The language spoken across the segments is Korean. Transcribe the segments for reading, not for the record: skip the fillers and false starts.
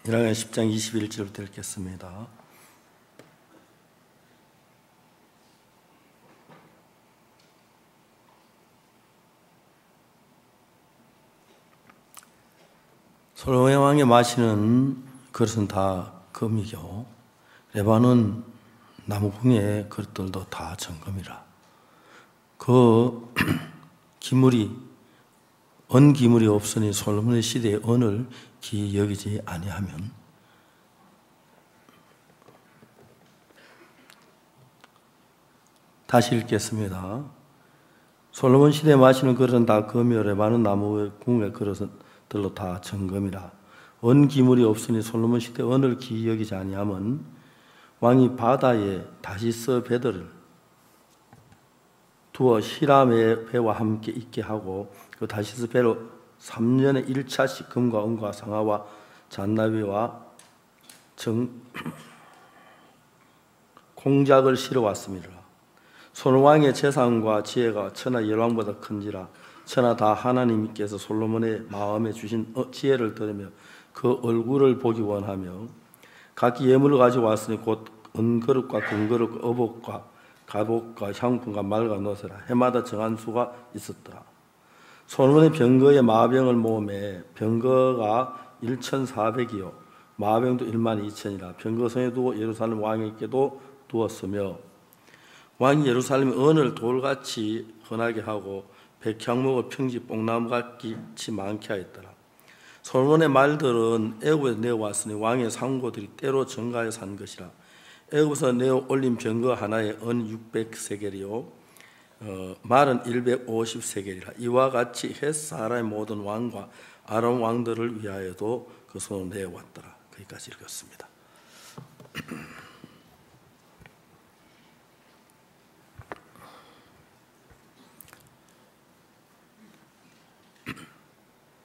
1학년 10장 21절부터 읽겠습니다. 솔로몬 왕이 마시는 그릇은 다 금이요 레바논 나무궁의 그릇들도 다 정금이라. 그 기물이 기물이 없으니 솔로몬의 시대에 은을 기이 여기지 아니하면 다시 읽겠습니다. 솔로몬 시대에 마시는 그릇은 다 금이요 레바논 나무궁의 그릇들로 다 정금이라. 기물이 없으니 솔로몬 시대에 은을 기이 여기지 아니하면 왕이 바다에 다시스 배들을 두어 히람의 배와 함께 있게 하고 그 다시스 배로 3년에 1차씩 금과 은과 상아와 잔나비와 공작을 실어 왔습니다. 솔로몬 왕의 재산과 지혜가 천하 열왕보다 큰지라. 천하 다 하나님께서 솔로몬의 마음에 주신 지혜를 들으며 그 얼굴을 보기 원하며 각기 예물을 가지고 왔으니 곧 은그릇과 금그릇과 어복과 가복과 향품과 말과 노새라. 해마다 정한 수가 있었더라. 솔로몬의 병거에 마병을 모음에 병거가 1,400이요 마병도 12,000이라. 병거성에 두고 예루살렘 왕에게도 두었으며 왕이 예루살렘에 은을 돌같이 흔하게 하고 백향목을 평지 뽕나무같이 많게 하였더라. 솔로몬의 말들은 애굽에서 내어왔으니 왕의 상고들이 때로 정가에 산 것이라. 애굽에서 내어 올린 병거 하나에 은 600세겔이요 말은 150세겔이라. 이와 같이 햇사람의 모든 왕과 아람 왕들을 위하여도 그 손을 내어왔더라. 거기까지 읽었습니다.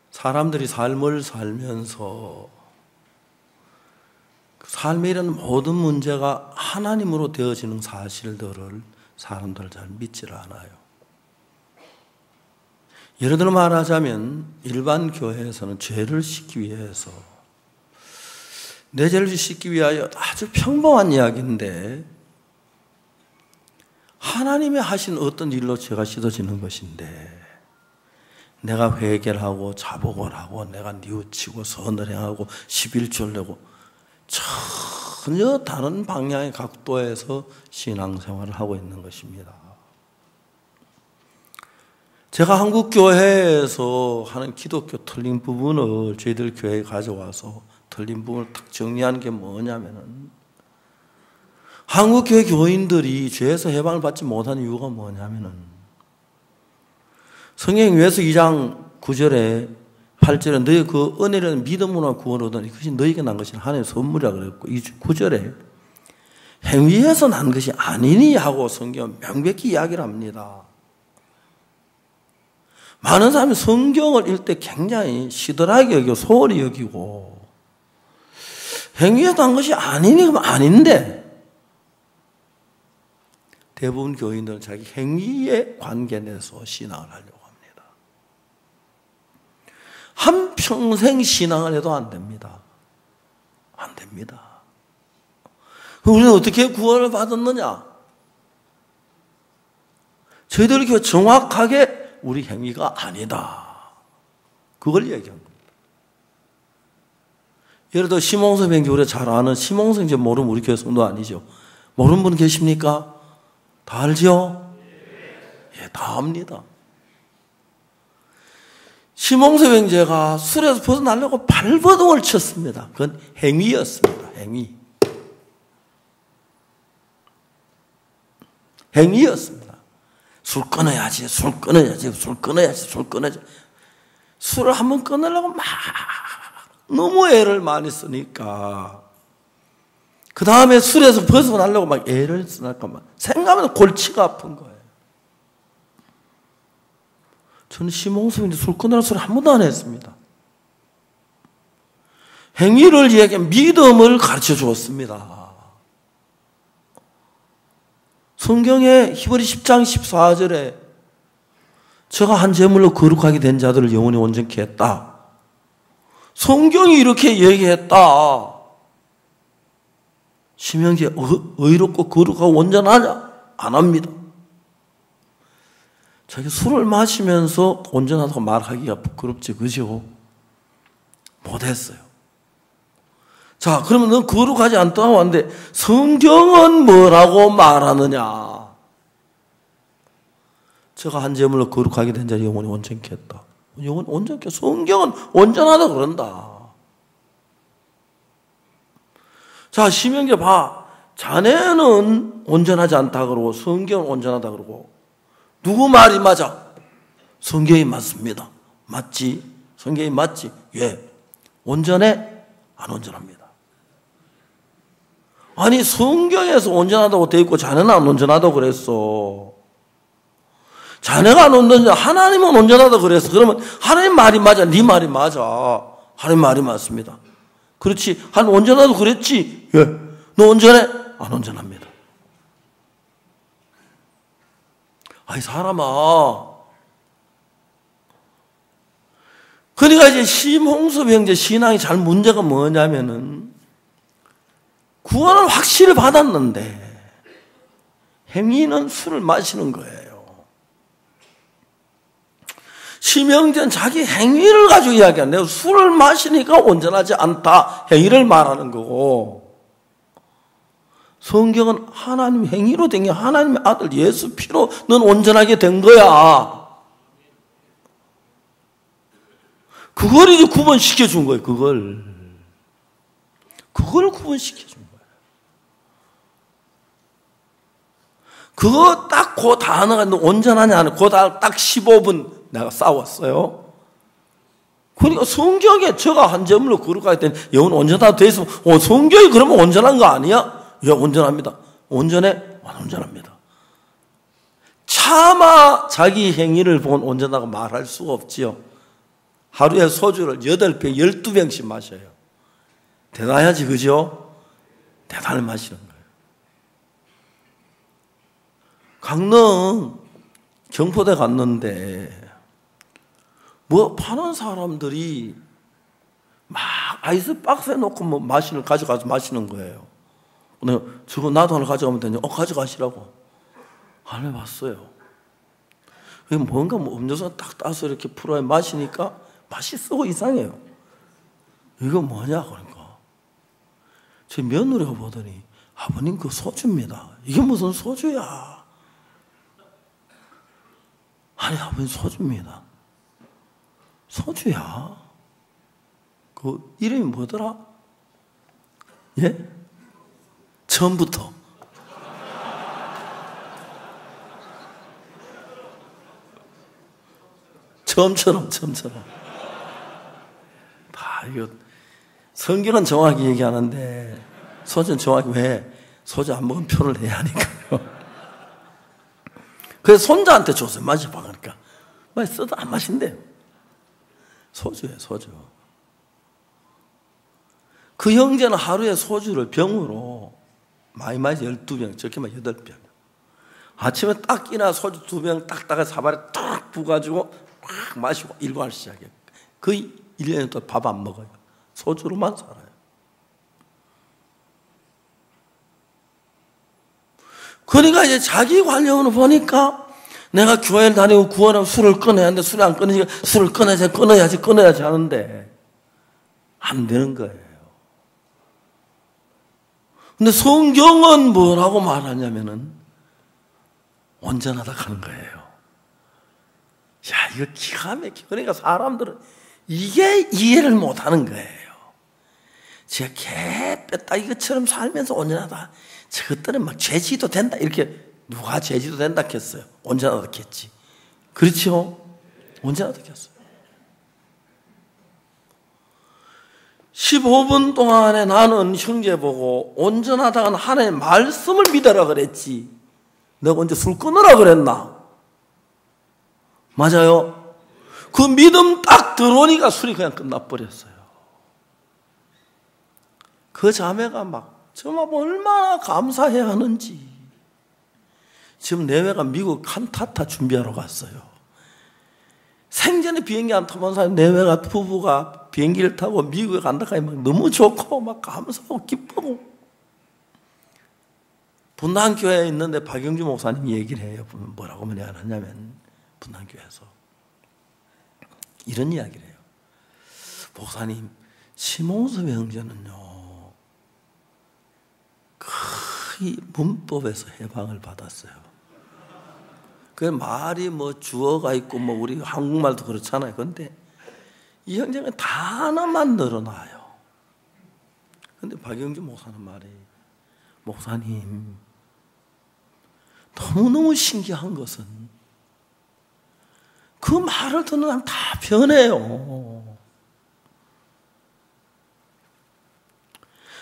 사람들이 삶을 살면서 삶에 이런 모든 문제가 하나님으로 되어지는 사실들을 사람들 잘 믿질 않아요. 예를 들어 말하자면 일반 교회에서는 죄를 씻기 위해서 내 죄를 씻기 위하여 아주 평범한 이야기인데 하나님이 하신 어떤 일로 죄가 씻어지는 것인데 내가 회개를 하고 자복을 하고 내가 뉘우치고 선을 행하고 11조를 내고 전혀 다른 방향의 각도에서 신앙생활을 하고 있는 것입니다. 제가 한국 교회에서 하는 기독교 틀린 부분을 저희들 교회에 가져와서 틀린 부분을 딱 정리하는 게 뭐냐면은 한국 교회 교인들이 죄에서 해방을 받지 못하는 이유가 뭐냐면은 성경 요한계시록 2장 9절에 8절에 너희 그 은혜는 믿음으로 구원을 얻으니 그것이 너희에게 난 것이 하나님의 선물이라 그랬고 이 9절에 행위에서 난 것이 아니니 하고 성경은 명백히 이야기를 합니다. 많은 사람이 성경을 읽을 때 굉장히 시들하게 여기고 소홀히 여기고 행위에서 난 것이 아니니 그러면 아닌데 대부분 교인들은 자기 행위에 관계 내서 신앙을 하려고 합니다. 한평생 신앙을 해도 안 됩니다. 안 됩니다. 우리는 어떻게 구원을 받았느냐? 저희들이 교회 정확하게 우리 행위가 아니다. 그걸 얘기한 겁니다. 예를 들어 심홍섭 교회 잘 아는 심홍섭 이제 모르면 우리 교회 성도 아니죠. 모르는 분 계십니까? 다 알죠? 예, 다 압니다. 심홍섭 형제가 술에서 벗어나려고 발버둥을 쳤습니다. 그건 행위였습니다. 행위였습니다. 술 끊어야지. 술을 한번 끊으려고 막 너무 애를 많이 쓰니까 그 다음에 술에서 벗어나려고 막 애를 쓰니까 막 생각하면 골치가 아픈 거예요. 저는 심홍섭인데 술 끊으라는 소리 한 번도 안 했습니다. 행위를 이야기한 믿음을 가르쳐 주었습니다. 성경에 히브리 10장 14절에 저가 한 제물로 거룩하게 된 자들을 영원히 온전케 했다. 성경이 이렇게 얘기했다. 심형제 의롭고 거룩하고 온전하냐? 안 합니다. 자기 술을 마시면서 온전하다고 말하기가 부끄럽지, 그죠? 못했어요. 자, 그러면 넌 거룩하지 않다고 하는데 성경은 뭐라고 말하느냐? 저가 한 제물로 거룩하게 된 자는 영혼이 온전케 했다. 영혼이 온전케, 성경은 온전하다고 그런다. 자, 심형제 봐. 자네는 온전하지 않다 그러고 성경은 온전하다 그러고 누구 말이 맞아? 성경이 맞습니다. 맞지? 성경이 맞지? 예. 온전해? 안 온전합니다. 아니, 성경에서 온전하다고 돼 있고 자네는 안 온전하다고 그랬어. 자네가 안 온전하다, 하나님은 온전하다고 그랬어. 그러면 하나님 말이 맞아? 네 말이 맞아. 하나님 말이 맞습니다. 그렇지. 하나님 온전하다고 그랬지? 예. 너 온전해? 안 온전합니다. 아이, 사람아. 그러니까 이제 심홍섭 형제 신앙이 잘 문제가 뭐냐면은 구원을 확실히 받았는데 행위는 술을 마시는 거예요. 심형제는 자기 행위를 가지고 이야기하는데 술을 마시니까 온전하지 않다. 행위를 말하는 거고 성경은 하나님 행위로 된 게 하나님의 아들 예수 피로 넌 온전하게 된 거야. 그걸 이제 구분시켜 준 거예요. 그걸 구분시켜 준 거예요. 그거 딱 그 단어가 온전하냐 안 그 딱 15분 내가 싸웠어요. 그러니까 성경에 저가 한 제물로 거룩하게 된 영혼 온전하다 돼 있으면 성경이 그러면 온전한 거 아니야? 예, 온전합니다. 온전해? 안 온전합니다. 차마 자기 행위를 본 온전하다고 말할 수가 없지요. 하루에 소주를 8병, 12병씩 마셔요. 대단하지, 그죠? 대단히 마시는 거예요. 강릉 경포대 갔는데 뭐 파는 사람들이 막 아이스박스에 놓고 뭐 가져가서 마시는 거예요. 내가 저거 나도 하나 가져가면 되냐? 가져가시라고. 안 해봤어요. 뭔가 뭐 음료수 딱 따서 이렇게 풀어야 마시니까 맛이 썩고 이상해요. 이거 뭐냐? 그러니까. 제 며느리가 보더니 아버님 그거 소주입니다. 이게 무슨 소주야? 아니 아버님 소주입니다. 소주야? 그 이름이 뭐더라? 예? 처음부터. 처음처럼. 이거 성경은 정확히 얘기하는데 소주는 정확히 왜? 소주 안 먹으면 표를 내야 하니까요. 그래서 손자한테 줬어요. 마셔봐. 그러니까 써도 안 마신대요. 소주예요, 소주. 그 형제는 하루에 소주를 병으로 많이 마시 12병, 적게만 8병. 아침에 딱 일어나 소주 2병 딱 따가 사발에 딱 부어가지고 막 마시고 일과를 시작해요. 거의 1년에 또 밥 안 먹어요. 소주로만 살아요. 그러니까 이제 자기 관념으로 보니까 내가 교회를 다니고 구원하고 술을 끊어야 하는데 술을 안 끊으니까 술을 끊어야지 하는데 안 되는 거예요. 근데 성경은 뭐라고 말하냐면은 온전하다 하는 거예요. 야, 이거 기가 막혀. 그러니까 사람들은 이게 이해를 못 하는 거예요. 제가 개 뺐다 이것처럼 살면서 온전하다. 저것들은 막 죄지도 된다. 이렇게 누가 죄지도 된다 했어요. 온전하다 했지. 그렇죠? 온전하다 했어요. 15분 동안에 나는 형제 보고 온전하다는 하나님의 말씀을 믿어라 그랬지. 내가 언제 술 끊으라 그랬나? 맞아요. 그 믿음 딱 들어오니까 술이 그냥 끝나버렸어요. 그 자매가 정말 얼마나 감사해야 하는지. 지금 내외가 미국 칸타타 준비하러 갔어요. 생전에 비행기 안 타본 사람 내외가 부부가 막 비행기를 타고 미국에 간다 하니 막 너무 좋고 막 감사하고 기쁘고. 분당교회에 있는데 박영주 목사님이 얘기를 해요. 뭐라고 하냐면 분당교회에서 이런 이야기를 해요. 목사님, 심홍섭 형제는요 거의 문법에서 해방을 받았어요. 그 말이 뭐 주어가 있고 뭐 우리 한국말도 그렇잖아요. 근데 이 형제는 단어만 늘어나요. 근데 박영주 목사는 말이, 목사님 너무너무 신기한 것은 그 말을 듣는 사람 다 변해요.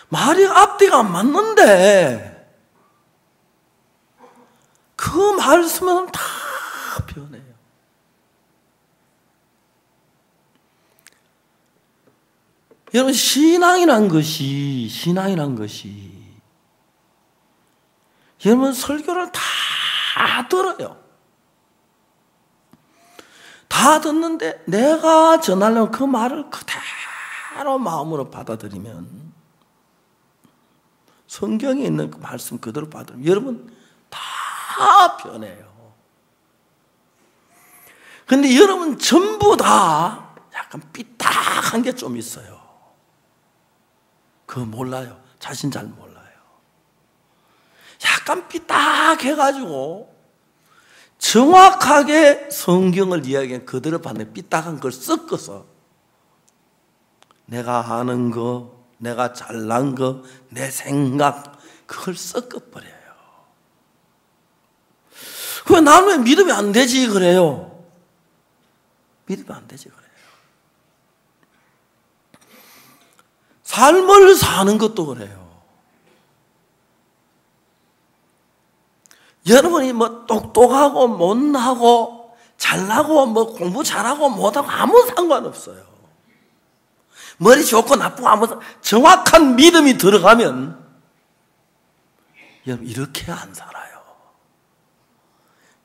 말이 앞뒤가 안 맞는데 그 말씀은 다 변해요. 여러분, 신앙이란 것이 여러분 설교를 다 들어요. 다 듣는데 내가 전하려는 그 말을 그대로 마음으로 받아들이면, 성경에 있는 그 말씀 그대로 받으면 여러분 다 변해요. 근데 여러분 전부 다 약간 삐딱한 게 좀 있어요. 그거 몰라요. 자신 잘 몰라요. 약간 삐딱해가지고 정확하게 성경을 이야기한 그대로 받는 삐딱한 걸 섞어서 내가 아는 거, 내가 잘난 거, 내 생각, 그걸 섞어버려요. 왜 나는 왜 믿으면 안 되지 그래요? 믿으면 안 되지 그래요. 삶을 사는 것도 그래요. 여러분이 뭐 똑똑하고 못나고 잘나고 뭐 공부 잘하고 못하고 아무 상관없어요. 머리 좋고 나쁘고 아무, 정확한 믿음이 들어가면 여러분 이렇게 안 살아요.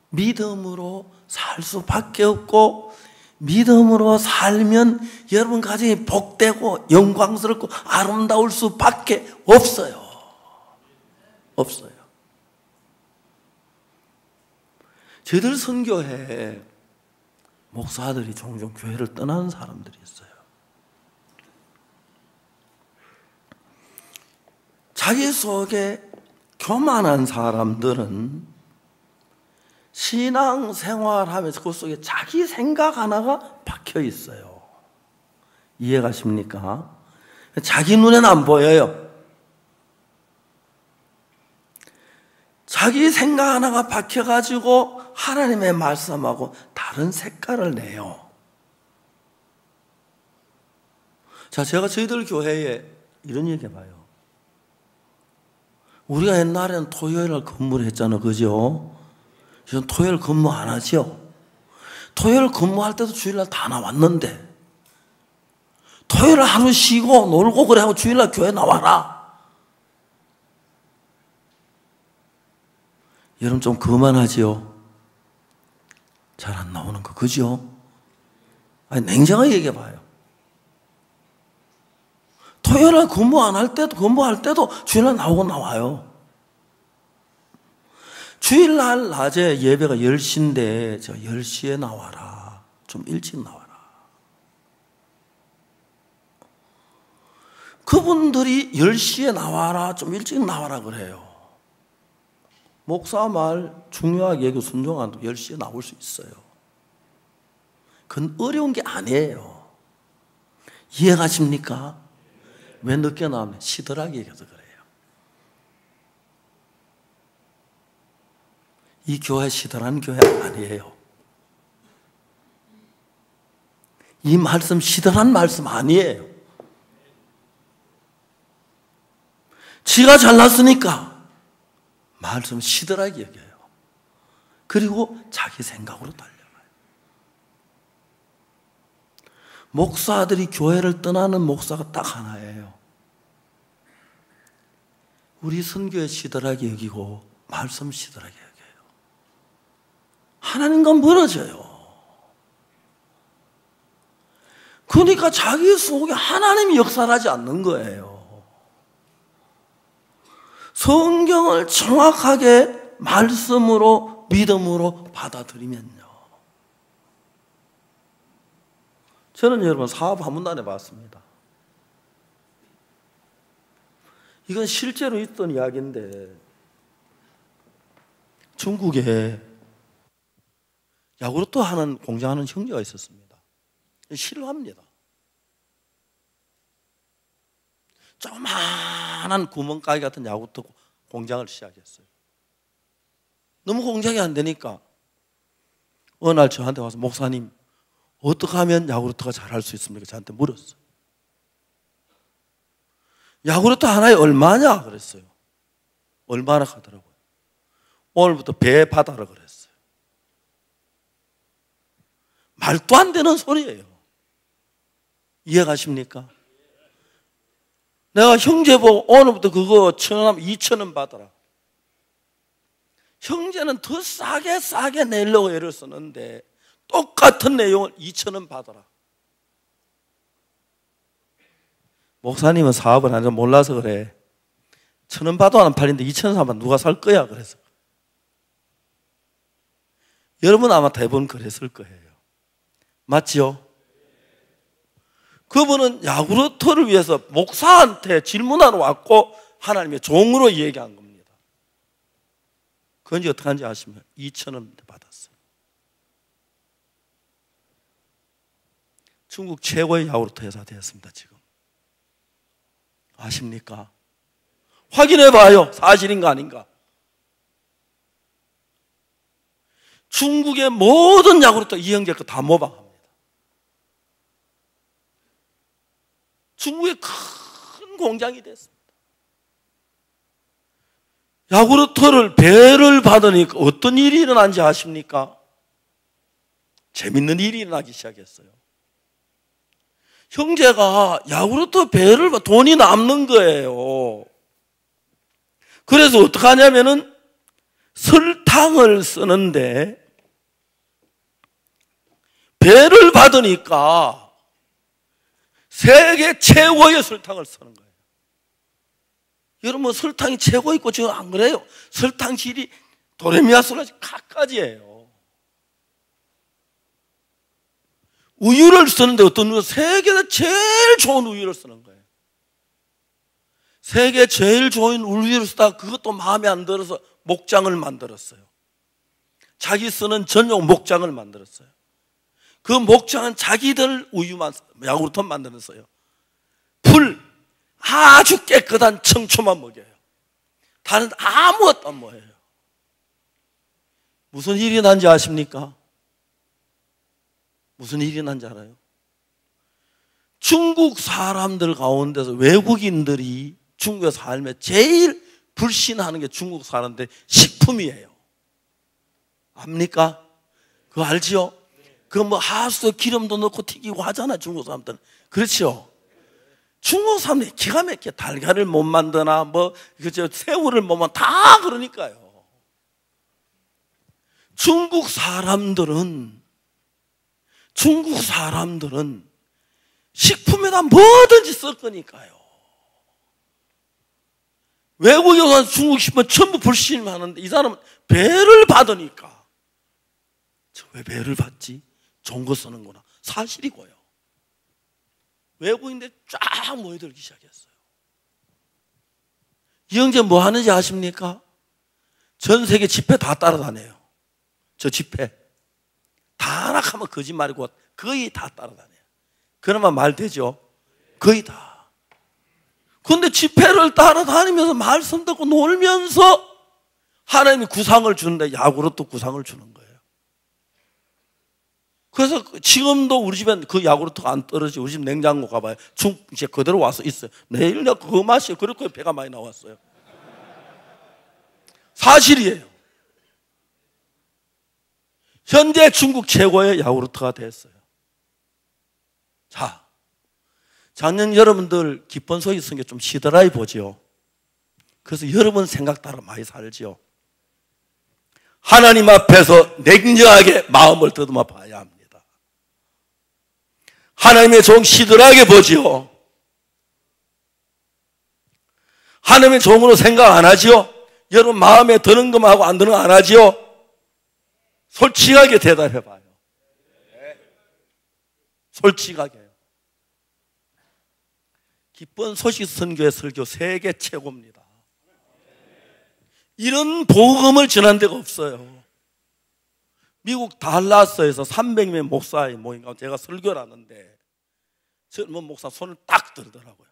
믿음으로 살 수밖에 없고, 믿음으로 살면 여러분 가정이 복되고 영광스럽고 아름다울 수밖에 없어요. 없어요. 저희들 선교회에 목사들이 종종 교회를 떠나는 사람들이 있어요. 자기 속에 교만한 사람들은 신앙생활하면서 그 속에 자기 생각 하나가 박혀 있어요. 이해가십니까? 자기 눈에는 안 보여요. 자기 생각 하나가 박혀가지고 하나님의 말씀하고 다른 색깔을 내요. 자, 제가 저희들 교회에 이런 얘기 해봐요. 우리가 옛날에는 토요일날 근무를 했잖아요. 그죠? 지금 토요일 근무 안 하죠? 토요일 근무할 때도 주일날 다 나왔는데, 토요일 하루 쉬고 놀고 그래 하고 주일날 교회 나와라. 여러분 좀 그만하지요? 잘 안 나오는 거, 그죠? 아니, 냉정하게 얘기해봐요. 토요일날 근무 안 할 때도, 근무할 때도 주일날 나오고 나와요. 주일날 낮에 예배가 10시인데 저 10시에 나와라. 좀 일찍 나와라. 그분들이 10시에 나와라, 좀 일찍 나와라 그래요. 목사 말 중요하게 얘기 순종한다고 10시에 나올 수 있어요. 그건 어려운 게 아니에요. 이해가십니까? 왜 늦게 나오면 시들하게 얘기해서 그래요. 이 교회 시들한 교회 아니에요. 이 말씀 시들한 말씀 아니에요. 지가 잘났으니까 말씀 시들하게 얘기해요. 그리고 자기 생각으로 달려가요. 목사들이 교회를 떠나는 목사가 딱 하나예요. 우리 선교에 시들하게 여기고 말씀 시들하게 여겨요. 하나님과 멀어져요. 그러니까 자기 속에 하나님이 역사하지 않는 거예요. 성경을 정확하게 말씀으로 믿음으로 받아들이면요. 저는 여러분 사업 한 번도 안 해봤습니다. 이건 실제로 있던 이야기인데 중국에 야구르트 하는 공장하는 형제가 있었습니다. 싫어합니다. 조그마한 구멍가게 같은 야구르트 공장을 시작했어요. 너무 공장이 안 되니까 어느 날 저한테 와서 목사님 어떻게 하면 야구르트가 잘할 수 있습니까? 저한테 물었어요. 야구르트 하나에 얼마냐? 그랬어요. 얼마나 하더라고요. 오늘부터 배 받아라 그랬어요. 말도 안 되는 소리예요. 이해가십니까? 내가 형제 보고 오늘부터 그거 1,000원, 2,000원 받아라. 형제는 더 싸게 내려고 애를 쓰는데 똑같은 내용을 2,000원 받아라. 목사님은 사업을 안 해서 몰라서 그래. 1,000원 받아도 안 팔린데 2,000원 사면 누가 살 거야? 그래서. 여러분 아마 대부분 그랬을 거예요. 맞지요? 그분은 야구르트를 위해서 목사한테 질문하러 왔고 하나님의 종으로 얘기한 겁니다. 그건지 어떻게 하는지 아시면 2,000원 받았어요. 중국 최고의 야구르트 회사 되었습니다. 지금 아십니까? 확인해봐요. 사실인가 아닌가. 중국의 모든 야구르트 이 형제 거 다 모방합니다. 중국의 큰 공장이 됐습니다. 야구르트를 배를 받으니까 어떤 일이 일어난지 아십니까? 재밌는 일이 일어나기 시작했어요. 형제가 야구르트 배를 돈이 남는 거예요. 그래서 어떻게 하냐면은 설탕을 쓰는데 배를 받으니까 세계 최고의 설탕을 쓰는 거예요. 여러분 설탕이 최고 있고 지금 안 그래요? 설탕 질이 도레미아솔라시 카까지예요. 우유를 쓰는데 어떤 우유? 세계에서 제일 좋은 우유를 쓰는 거예요. 세계 제일 좋은 우유를 쓰다가 그것도 마음에 안 들어서 목장을 만들었어요. 자기 쓰는 전용 목장을 만들었어요. 그 목장은 자기들 우유만, 야구르트 만들었어요. 풀, 아주 깨끗한 청초만 먹여요. 다른 아무것도 안 먹여요. 무슨 일이 난지 아십니까? 무슨 일이 난지 알아요? 중국 사람들 가운데서 외국인들이 중국에 살면 제일 불신하는 게 중국 사람들 식품이에요. 압니까? 그거 알지요? 그거 뭐 하수도 기름도 넣고 튀기고 하잖아요, 중국 사람들은. 그렇죠? 중국 사람들이 기가 막히게 달걀을 못 만드나, 뭐, 그죠? 새우를 못 만드나, 다 그러니까요. 중국 사람들은 식품에다 뭐든지 쓸 거니까요. 외국에 가서 중국 식품 전부 불신하는데 이 사람은 배를 받으니까 저 왜 배를 받지? 좋은 거 쓰는구나. 사실이고요. 외국인들 쫙 모여들기 시작했어요. 이 형제 뭐 하는지 아십니까? 전 세계 집회 다 따라다녀요. 저 집회 다락하면 거짓말이고 거의 다 따라다녀요. 그나마 말 되죠? 거의 다. 그런데 집회를 따라다니면서 말씀 듣고 놀면서 하나님이 구상을 주는데 야구르트 구상을 주는 거예요. 그래서 지금도 우리 집엔 그 야구르트가 안 떨어지고 우리 집 냉장고 가봐요. 이제 그대로 와서 있어요. 내일 내가 그거 마시고 그렇게 배가 많이 나왔어요. 사실이에요. 현재 중국 최고의 야구르트가 됐어요. 자, 작년 여러분들 기쁜 소리 쓴 게 좀 시들하이 보지요. 그래서 여러분 생각 따라 많이 살지요. 하나님 앞에서 냉정하게 마음을 더듬어 봐야 합니다. 하나님의 종 시들하게 보지요. 하나님의 종으로 생각 안 하지요? 여러분 마음에 드는 것만 하고 안 드는 거 안 하지요? 솔직하게 대답해 봐요. 솔직하게요. 기쁜 소식 선교의 설교 세계 최고입니다. 이런 복음을 전한 데가 없어요. 미국 달라스에서 300명 목사의 모임 가운데 제가 설교를 하는데 젊은 목사 손을 딱 들더라고요.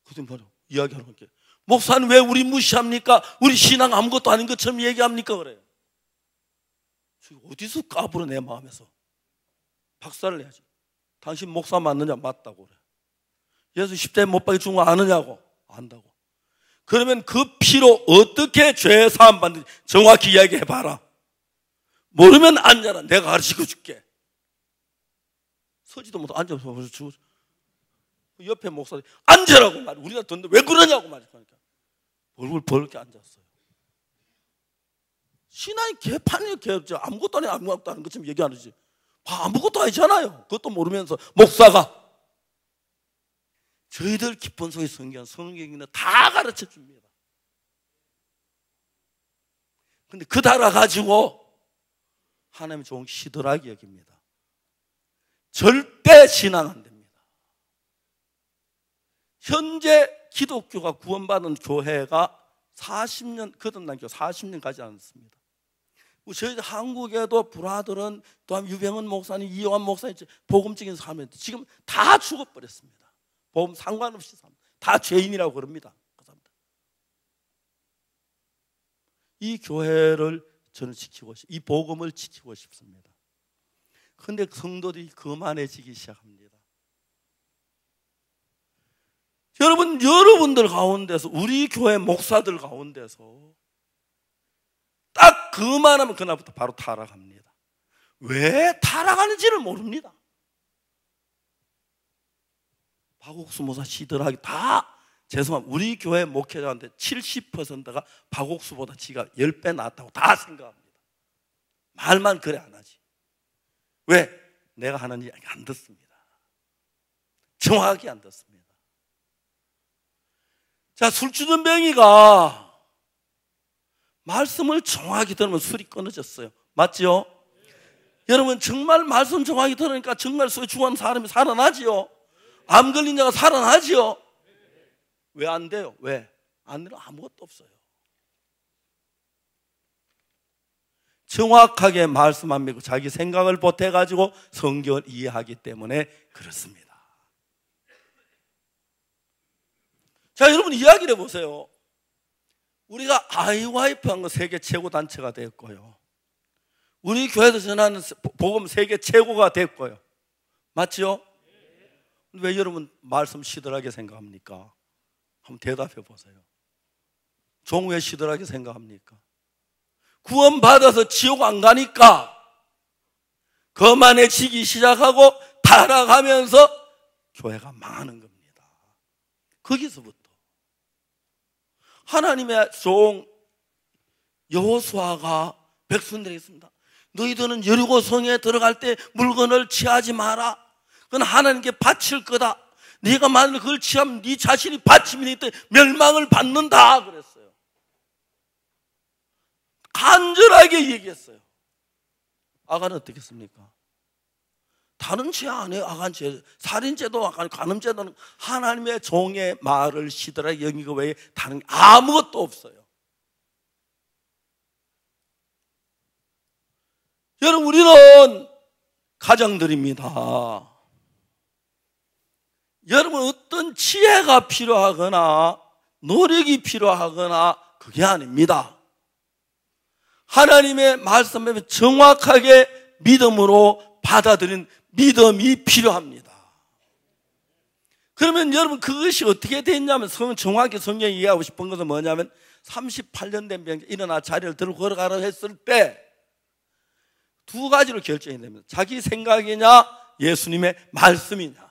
그때 뭐냐 이야기하는 게 목사는 왜 우리 무시합니까? 우리 신앙 아무것도 아닌 것처럼 얘기합니까? 그래요. 어디서 까불어 내 마음에서 박살을 내야지. 당신 목사 맞느냐? 맞다고 그래. 예수 10대 못 박혀 죽은 거 아느냐고? 안다고. 그러면 그 피로 어떻게 죄 사함 받는지 정확히 이야기해 봐라. 모르면 앉아라. 내가 가르쳐 줄게. 서지도 못하고 앉아서 죽어. 옆에 목사님 앉으라고 말이야. 우리가 듣는데 왜 그러냐고 말이야. 얼굴 벌게 앉았어요. 신앙이 개판이에요. 아무것도 아니야. 아무것도 아닌 것처럼 얘기하는지. 아무것도 아니잖아요. 그것도 모르면서 목사가 저희들 기쁜 소리 성경, 성경에는 다 가르쳐 줍니다. 근데 그 달아가지고 하나님의 종 시들하게 여깁니다. 절대 신앙 안 됩니다. 현재 기독교가 구원받은 교회가 40년, 거듭난 교회 40년 가지 않았습니다. 저희 한국에도 브라들은 또한 유병헌 목사님, 이용환 목사님 복음적인 삶에 지금 다 죽어버렸습니다. 복음 상관없이 삽니다. 다 죄인이라고 그럽니다. 이 교회를 저는 지키고 싶습니다. 이 복음을 지키고 싶습니다. 그런데 성도들이 거만해지기 시작합니다. 여러분들 가운데서 우리 교회 목사들 가운데서 딱 그만하면 그날부터 바로 타락합니다. 왜 타락하는지를 모릅니다. 박옥수 목사 시들하게 다 죄송합니다. 우리 교회 목회자한테 70%가 박옥수보다 지가 10배 낫다고 다 생각합니다. 말만 그래 안 하지. 왜? 내가 하는 이야기 안 듣습니다. 정확하게 안 듣습니다. 자, 술주전뱅이가 말씀을 정확히 들으면 술이 끊어졌어요. 맞죠? 여러분 정말 말씀 정확히 들으니까 정말 술에 죽은 사람이 살아나지요? 암 걸린 자가 살아나지요? 왜 안 돼요? 왜? 안 되는 아무것도 없어요. 정확하게 말씀 안 믿고 자기 생각을 보태가지고 성경을 이해하기 때문에 그렇습니다. 자, 여러분 이야기를 해보세요. 우리가 IYF 한 거 세계 최고 단체가 됐고요. 우리 교회에서 전하는 복음 세계 최고가 됐고요. 맞죠? 왜 여러분 말씀 시들하게 생각합니까? 한번 대답해 보세요. 종 왜 시들하게 생각합니까? 구원받아서 지옥 안 가니까 거만해지기 시작하고 타락하면서 교회가 망하는 겁니다. 거기서부터 하나님의 종 여호수아가 백성들에게 있습니다. 너희들은 여리고 성에 들어갈 때 물건을 취하지 마라. 그건 하나님께 바칠 거다. 네가 만일 그걸 취하면 네 자신이 바침이 되기 때문에 멸망을 받는다 그랬어요. 간절하게 얘기했어요. 아간은 어떻겠습니까? 다른 죄 안 해요. 아간 죄, 살인죄도 아간, 간음죄도 하나님의 종의 말을 시들하게 여기고 외에 다른 아무것도 없어요. 여러분 우리는 가정들입니다. 여러분 어떤 지혜가 필요하거나 노력이 필요하거나 그게 아닙니다. 하나님의 말씀을 정확하게 믿음으로 받아들인 믿음이 필요합니다. 그러면 여러분 그것이 어떻게 됐냐면 정확히 성경이 이해하고 싶은 것은 뭐냐면 38년 된 병자 일어나 자리를 들고 걸어가라 했을 때 두 가지로 결정이 됩니다. 자기 생각이냐 예수님의 말씀이냐.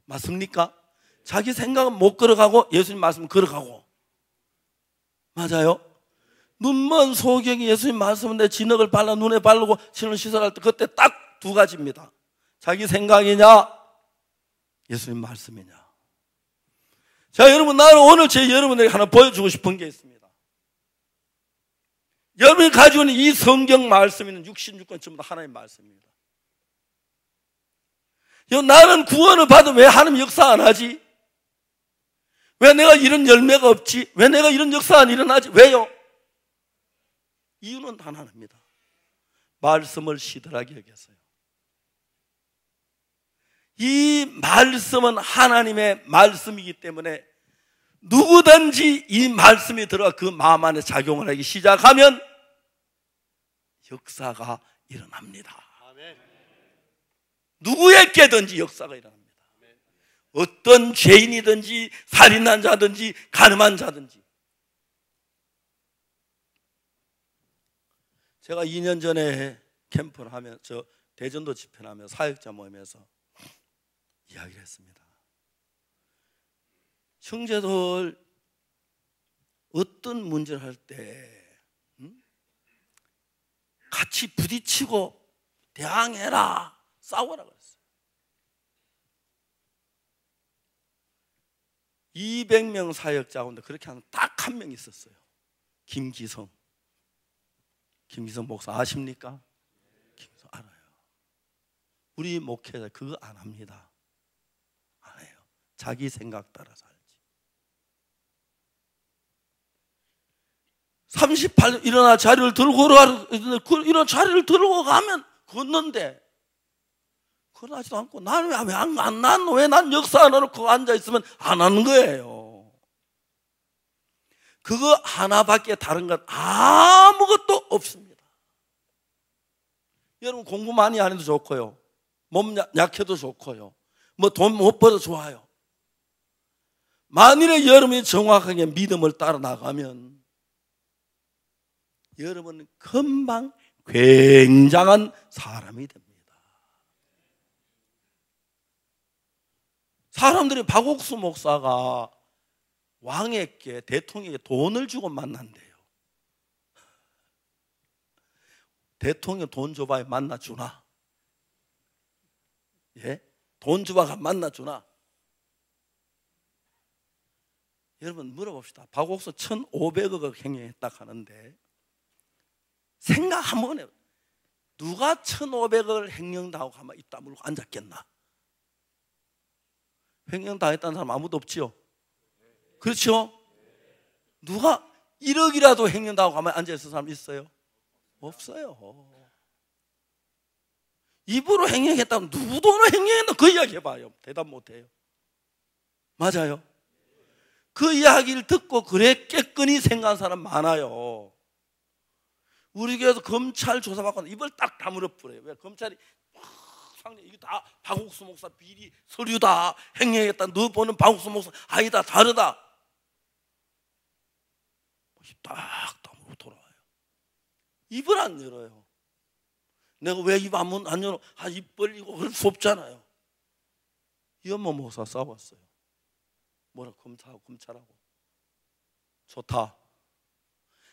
맞습니까? 자기 생각은 못 걸어가고 예수님 말씀은 걸어가고. 맞아요? 눈먼 소경이 예수님 말씀인데 진흙을 발라 눈에 바르고 신을 씻어갈 때 그때 딱 두 가지입니다. 자기 생각이냐? 예수님 말씀이냐? 자, 여러분, 나는 오늘 여러분에게 하나 보여주고 싶은 게 있습니다. 여러분이 가지고 있는 이 성경 말씀에는 66권 전부 다 하나님의 말씀입니다. 나는 구원을 받으면 왜 하나님 역사 안 하지? 왜 내가 이런 열매가 없지? 왜 내가 이런 역사가 안 일어나지? 왜요? 이유는 단 하나입니다. 말씀을 시들하게 여겼어요. 이 말씀은 하나님의 말씀이기 때문에 누구든지 이 말씀이 들어가 그 마음 안에 작용을 하기 시작하면 역사가 일어납니다. 누구에게든지 역사가 일어납니다. 어떤 죄인이든지 살인한 자든지 가늠한 자든지. 제가 2년 전에 캠프를 하면 대전도 집회를 하며 사역자 모임에서 이야기를 했습니다. 형제들 어떤 문제를 할 때 같이 부딪히고 대항해라, 싸워라 그랬어요. 200명 사역자 가운데 그렇게 하는 딱 한 명 있었어요. 김기성 목사 아십니까? 김기성 알아요. 우리 목회자 그거 안 합니다. 안 해요. 자기 생각 따라 살지. 38년 일어나 자리를 들고 이런 자리를 들고 가면 걷는데 그러지도 않고 나는 왜 난 역사 안 해놓고 앉아있으면 안 하는 거예요. 그거 하나밖에 다른 건 아무것도 없습니다. 여러분 공부 많이 안 해도 좋고요, 몸 약해도 좋고요, 뭐 돈 못 벌어도 좋아요. 만일에 여러분이 정확하게 믿음을 따라 나가면 여러분은 금방 굉장한 사람이 됩니다. 사람들이 박옥수 목사가 왕에게, 대통령에게 돈을 주고 만난대요. 대통령 돈 줘봐야 만나주나? 예? 돈 줘봐야 만나주나? 여러분 물어봅시다. 박옥수 1,500억을 횡령했다 하는데 생각 한번 해요. 누가 1,500억을 횡령당하고 가만 입 다물고 앉았겠나? 횡령당했다는 사람 아무도 없지요? 그렇죠? 누가 1억이라도 횡령당하고 가만히 앉아있을 사람 있어요? 없어요. 입으로 횡령했다면 누구 돈을 횡령했나? 그 이야기 해봐요. 대답 못해요. 맞아요? 그 이야기를 듣고 그래 깨끗이 생각한 사람 많아요. 우리 교회에서 검찰 조사받고 입을 딱 다물어 버려요. 왜? 검찰이 상대 이게 다 박옥수 목사 비리 서류다, 횡령했다, 너 보는 박옥수 목사 아니다, 다르다. 딱 다물고 돌아와요. 입을 안 열어요. 내가 왜 입 안 열어? 입 벌리고 그럴 수 없잖아요. 이현모 목사 싸웠어요. 뭐라 검찰하고 좋다.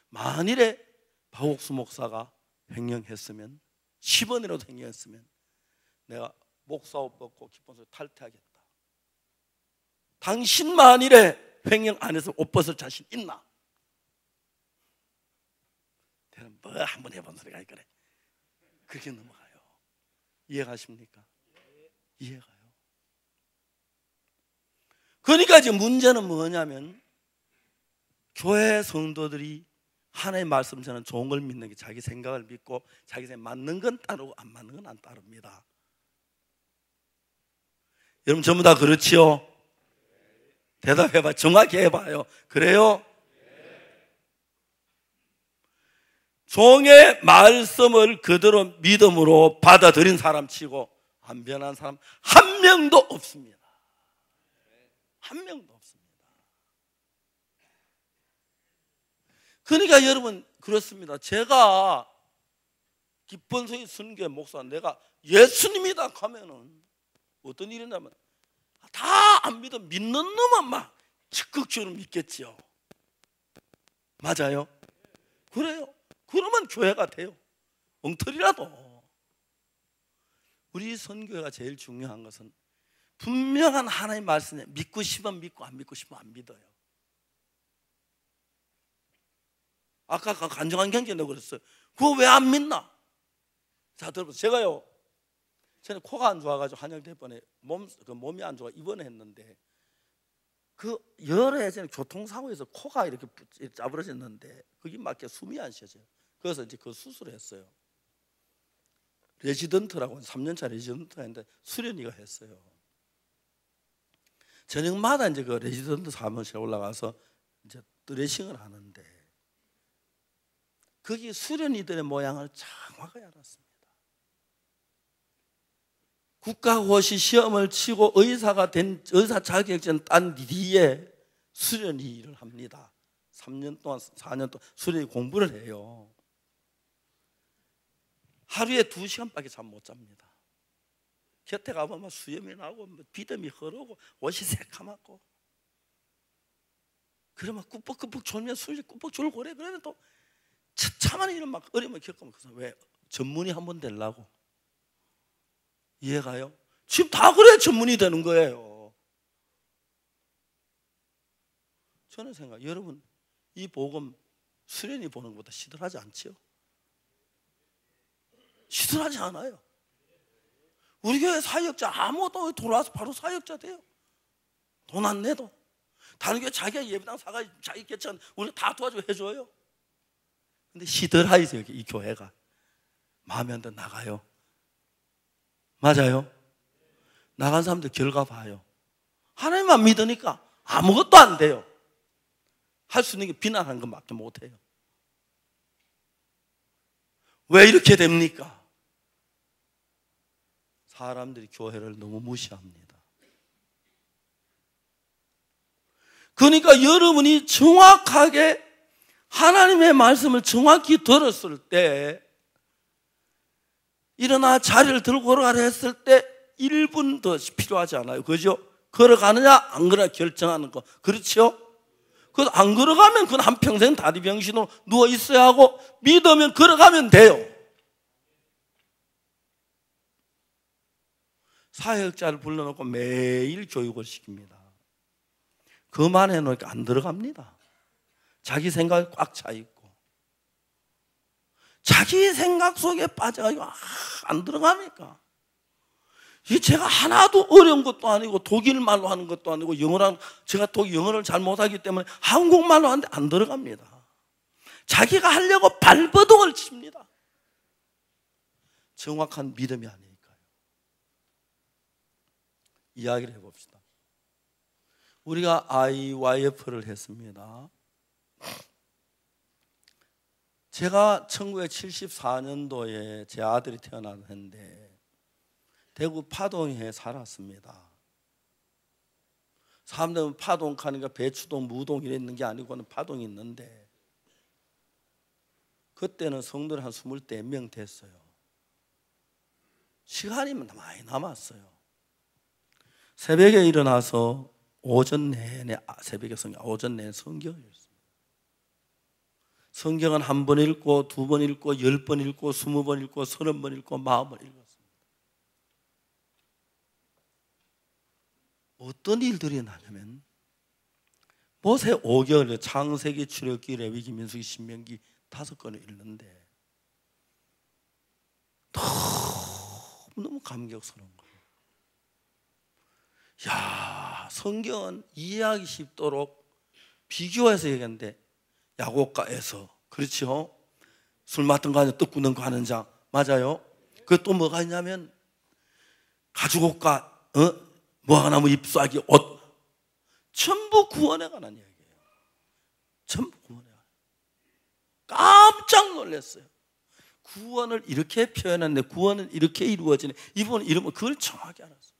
만일에 박옥수 목사가 횡령했으면 10원이라도 횡령했으면 내가 목사 옷 벗고 기쁜 소리 탈퇴하겠다. 당신 만일에 횡령 안 해서 옷 벗을 자신 있나? 내가 뭐 한번 해본 소리가 그래. 그렇게 넘어가요. 이해가십니까? 이해가요. 그러니까 지금 문제는 뭐냐면 교회 성도들이 하나님의 말씀 저는 좋은 걸 믿는 게 자기 생각을 믿고 자기 생각 맞는 건 따르고 안 맞는 건 안 따릅니다. 여러분 전부 다 그렇지요? 대답해봐. 정확히 해봐요. 그래요? 종의 말씀을 그대로 믿음으로 받아들인 사람 치고 안 변한 사람 한 명도 없습니다. 한 명도 없습니다. 그러니까 여러분 그렇습니다. 제가 기본성이 선교의 목사 내가 예수님이다 하면은 어떤 일이 나면 다 안 믿어 믿는 놈은 막 적극적으로 믿겠지요. 맞아요? 그래요. 그러면 교회가 돼요. 엉터리라도. 우리 선교회가 제일 중요한 것은 분명한 하나님의 말씀에 믿고 싶으면 믿고 안 믿고 싶으면 안 믿어요. 아까 그 간증한 경제라고 그랬어요. 그거 왜 안 믿나? 자, 들어보세요. 제가요, 저는 코가 안 좋아가지고 한일대번에 몸이 안 좋아 입원했는데, 그 여러 해 전에 교통사고에서 코가 이렇게 짜부러졌는데 거기 맞게 숨이 안 쉬어져요. 그래서 이제 그 수술을 했어요. 레지던트라고 3년차 레지던트가 있는데 수련이가 했어요. 저녁마다 이제 그 레지던트 사무실에 올라가서 이제 드레싱을 하는데, 거기 수련이들의 모양을 정확하게 알았습니다. 국가고시 시험을 치고 의사가 된, 의사 자격증 딴 뒤에 수련이 일을 합니다. 3년 동안 4년 동안 수련이 공부를 해요. 하루에 2시간밖에 잠 못 잡니다. 곁에 가보면 수염이 나고 비듬이 흐르고 옷이 새카맣고, 그러면 꾸벅꾸벅 졸면 술이 꾸벅 졸고 그래. 그러면 또 처참한 일은 막 어려움을 겪으면, 그래서 왜 전문의 한번 되려고. 이해가요? 지금 다 그래 전문이 되는 거예요. 저는 생각, 여러분 이 복음 수련이 보는 것보다 시들하지 않지요? 시들하지 않아요. 우리 교회 사역자 아무것도 돌아와서 바로 사역자 돼요. 돈 안 내도. 다른 교회 자기가 예배당 사가 자기 개천 우리 다 도와주고 해줘요. 근데 시들하이죠. 이 교회가 마음에 안 들어 나가요. 맞아요? 나간 사람들 결과 봐요. 하나님만 믿으니까 아무것도 안 돼요. 할 수 있는 게 비난하는 것밖에 못해요. 왜 이렇게 됩니까? 사람들이 교회를 너무 무시합니다. 그러니까 여러분이 정확하게 하나님의 말씀을 정확히 들었을 때, 일어나 자리를 들고 걸어가라 했을 때 1분 더 필요하지 않아요. 그죠? 걸어가느냐 안 걸어가느냐 결정하는 거. 그렇죠? 그래서 안 걸어가면 그건 한평생 다리 병신으로 누워 있어야 하고, 믿으면 걸어가면 돼요. 사역자를 불러놓고 매일 교육을 시킵니다. 그만 해놓으니까 안 들어갑니다. 자기 생각이 꽉 차 있고 자기 생각 속에 빠져가지고 안 들어가니까. 이게 제가 하나도 어려운 것도 아니고 독일말로 하는 것도 아니고 제가 영어를 잘 못하기 때문에 한국말로 하는데 안 들어갑니다. 자기가 하려고 발버둥을 칩니다. 정확한 믿음이 아니니까요. 이야기를 해봅시다. 우리가 IYF를 했습니다. 제가 1974년도에 제 아들이 태어났는데 대구 파동에 살았습니다. 사람들은 파동 가니까 배추동, 무동 이랬는 게 아니고는 파동이 있는데, 그때는 성도를 한 24명 됐어요. 시간이 많이 남았어요. 새벽에 일어나서 오전 내내 오전 내내 성경을 읽습니다. 성경은 한 번 읽고, 2번 읽고, 10번 읽고, 20번 읽고, 30번 읽고, 40번 읽었습니다. 어떤 일들이 나냐면, 모세 5개월, 창세기, 출애굽기, 레위기, 민수기, 신명기 5권을 읽는데 너무 감격스러운 거예요. 야, 성경은 이해하기 쉽도록 비교해서 얘기하는데, 야고가에서, 그렇죠? 술 맡은 거 아니야, 떡 굽는 거 하는 장, 맞아요? 그 또 뭐가 있냐면 가죽옷과 무화과나무 잎사귀 옷, 전부 구원에 관한 이야기예요. 전부 구원에 관한. 깜짝 놀랐어요. 구원을 이렇게 표현했는데, 구원은 이렇게 이루어지네. 이분은 이러면 그걸 정확히 알았어요.